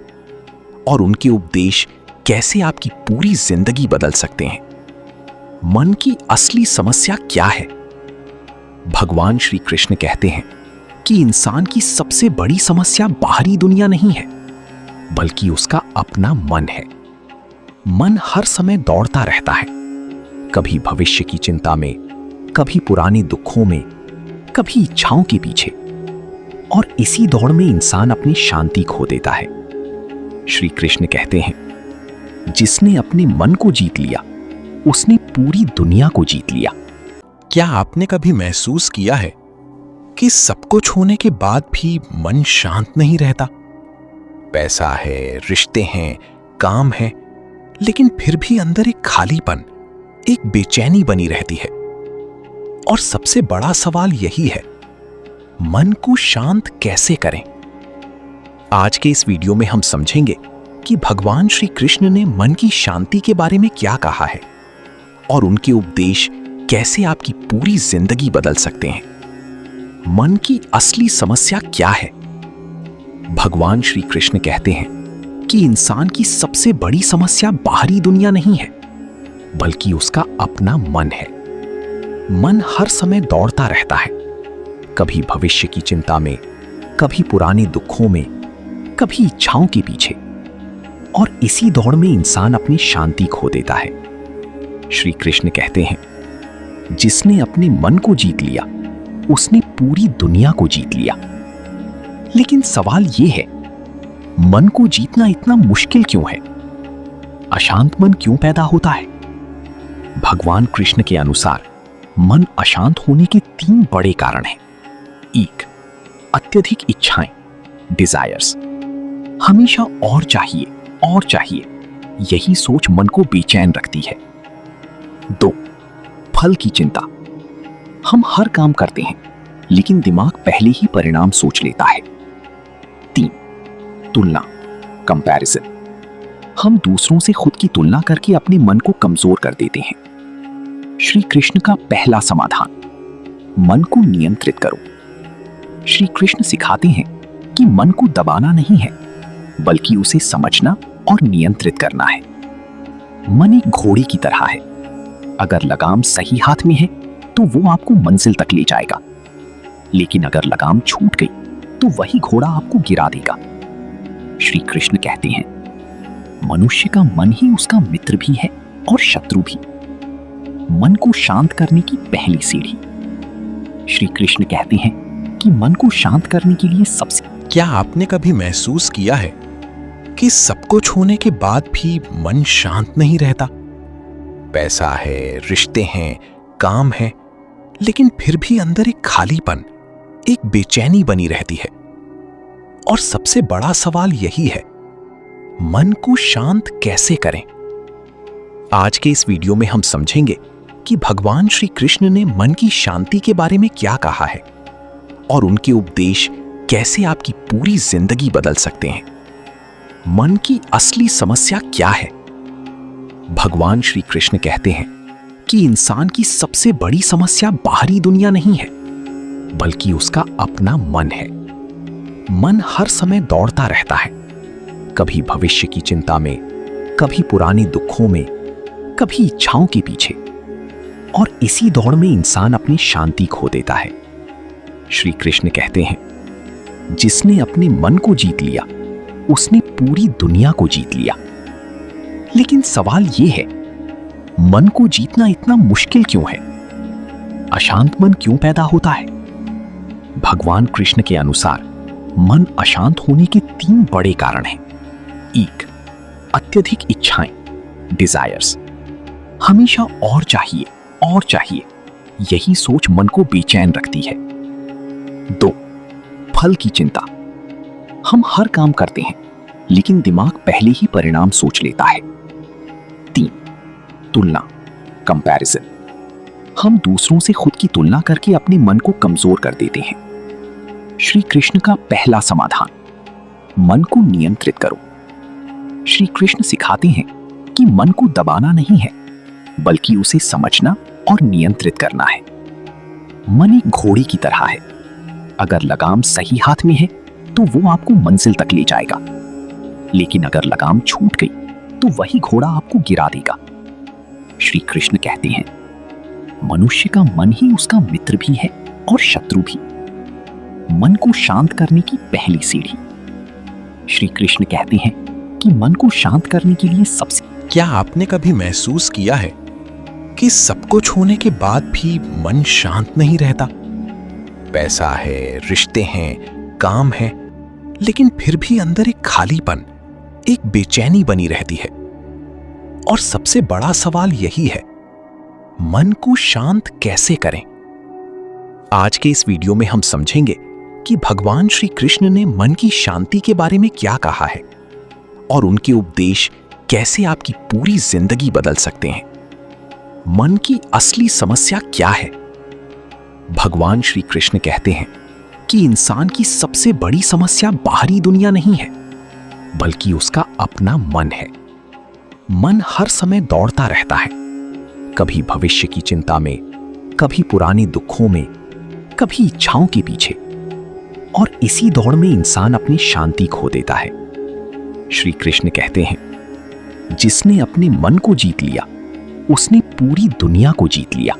[SPEAKER 1] और उनके उपदेश कैसे आपकी पूरी जिंदगी बदल सकते हैं। मन की असली समस्या क्या है? भगवान श्री कृष्ण कहते हैं कि इंसान की सबसे बड़ी समस्या बाहरी दुनिया नहीं है, बल्कि उसका अपना मन है। मन हर समय दौड़ता रहता है, कभी भविष्य की चिंता में, कभी पुराने दुखों में, कभी इच्छाओं के पीछे। और इसी दौड़ में इंसान अपनी शांति खो देता है। श्री कृष्ण कहते हैं, जिसने अपने मन को जीत लिया, उसने पूरी दुनिया को जीत लिया। क्या आपने कभी महसूस किया है कि सब कुछ होने के बाद भी मन शांत नहीं रहता? पैसा है, रिश्ते हैं, काम है, लेकिन फिर भी अंदर एक खालीपन, एक बेचैनी बनी रहती है। और सबसे बड़ा सवाल यही है, मन को शांत कैसे करें? आज के इस वीडियो में हम समझेंगे कि भगवान श्री कृष्ण ने मन की शांति के बारे में क्या कहा है और उनके उपदेश कैसे आपकी पूरी जिंदगी बदल सकते हैं। मन की असली समस्या क्या है? भगवान श्री कृष्ण कहते हैं कि इंसान की सबसे बड़ी समस्या बाहरी दुनिया नहीं है, बल्कि उसका अपना मन है। मन हर समय दौड़ता रहता है, कभी भविष्य की चिंता में, कभी पुराने दुखों में, कभी इच्छाओं के पीछे। और इसी दौड़ में इंसान अपनी शांति खो देता है। श्री कृष्ण कहते हैं, जिसने अपने मन को जीत लिया, उसने पूरी दुनिया को जीत लिया। लेकिन सवाल यह है, मन को जीतना इतना मुश्किल क्यों है? अशांत मन क्यों पैदा होता है? भगवान कृष्ण के अनुसार मन अशांत होने के 3 बड़े कारण हैं। 1, अत्यधिक इच्छाएं, डिजायर्स। हमेशा और चाहिए और चाहिए, यही सोच मन को बेचैन रखती है। 2, फल की चिंता। हम हर काम करते हैं, लेकिन दिमाग पहले ही परिणाम सोच लेता है। 3, तुलना, कंपैरिजन। हम दूसरों से खुद की तुलना करके अपने मन को कमजोर कर देते हैं।
[SPEAKER 2] श्री कृष्ण का पहला समाधान, मन को नियंत्रित करो। श्री कृष्ण सिखाते हैं कि मन को दबाना नहीं है, बल्कि उसे समझना और नियंत्रित करना है। मन एक घोड़े की तरह है। अगर लगाम सही हाथ में है तो वो आपको मंजिल तक ले जाएगा, लेकिन अगर लगाम छूट गई तो वही घोड़ा आपको गिरा देगा। श्री कृष्ण कहते हैं, मनुष्य का मन ही उसका मित्र भी है और शत्रु भी। मन को शांत करने की पहली सीढ़ी। श्री कृष्ण कहते हैं कि मन को शांत करने के लिए सबसे
[SPEAKER 1] क्या आपने कभी महसूस किया है कि सब कुछ होने के बाद भी मन शांत नहीं रहता? पैसा है, रिश्ते हैं, काम है, लेकिन फिर भी अंदर एक खालीपन, एक बेचैनी बनी रहती है। और सबसे बड़ा सवाल यही है, मन को शांत कैसे करें? आज के इस वीडियो में हम समझेंगे कि भगवान श्री कृष्ण ने मन की शांति के बारे में क्या कहा है और उनके उपदेश कैसे आपकी पूरी जिंदगी बदल सकते हैं। मन की असली समस्या क्या है? भगवान श्री कृष्ण कहते हैं कि इंसान की सबसे बड़ी समस्या बाहरी दुनिया नहीं है, बल्कि उसका अपना मन है। मन हर समय दौड़ता रहता है, कभी भविष्य की चिंता में, कभी पुराने दुखों में, कभी इच्छाओं के पीछे, और इसी दौड़ में इंसान अपनी शांति खो देता है। श्री कृष्ण कहते हैं, जिसने अपने मन को जीत लिया उसने पूरी दुनिया को जीत लिया। लेकिन सवाल यह है, मन को जीतना इतना मुश्किल क्यों है? अशांत मन क्यों पैदा होता है? भगवान कृष्ण के अनुसार मन अशांत होने के 3 बड़े कारण हैं। 1, अत्यधिक इच्छाएं, डिजायर्स। हमेशा और चाहिए, यही सोच मन को बेचैन रखती है। 2, फल की चिंता। हम हर काम करते हैं, लेकिन दिमाग पहले ही परिणाम सोच लेता है। 3, तुलना, कंपैरिजन। हम दूसरों से खुद की तुलना करके अपने मन को कमजोर कर देते हैं। श्री कृष्ण का पहला समाधान, मन को नियंत्रित करो। श्री कृष्ण सिखाते हैं कि मन को दबाना नहीं है, बल्कि उसे समझना और नियंत्रित करना है। मन एक घोड़े की तरह है। अगर लगाम सही हाथ में है तो वो आपको मंजिल तक ले जाएगा, लेकिन अगर लगाम छूट गई तो वही घोड़ा आपको गिरा देगा। श्री कृष्ण कहते हैं, मनुष्य का मन ही उसका मित्र भी है और शत्रु भी। मन को शांत करने की पहली सीढ़ी। श्री कृष्ण कहते हैं कि मन को शांत करने के लिए सबसे क्या आपने कभी महसूस किया है कि सब कुछ होने के बाद भी मन शांत नहीं रहता? पैसा है, रिश्ते हैं, काम है, लेकिन फिर भी अंदर एक खालीपन, एक बेचैनी बनी रहती है। और सबसे बड़ा सवाल यही है, मन को शांत कैसे करें? आज के इस वीडियो में हम समझेंगे कि भगवान श्री कृष्ण ने मन की शांति के बारे में क्या कहा है और उनके उपदेश कैसे आपकी पूरी जिंदगी बदल सकते हैं। मन की असली समस्या क्या है? भगवान श्री कृष्ण कहते हैं कि इंसान की सबसे बड़ी समस्या बाहरी दुनिया नहीं है, बल्कि उसका अपना मन है। मन हर समय दौड़ता रहता है, कभी भविष्य की चिंता में, कभी पुराने दुखों में, कभी इच्छाओं के पीछे, और इसी दौड़ में इंसान अपनी शांति खो देता है। श्री कृष्ण कहते हैं, जिसने अपने मन को जीत लिया उसने पूरी दुनिया को जीत लिया।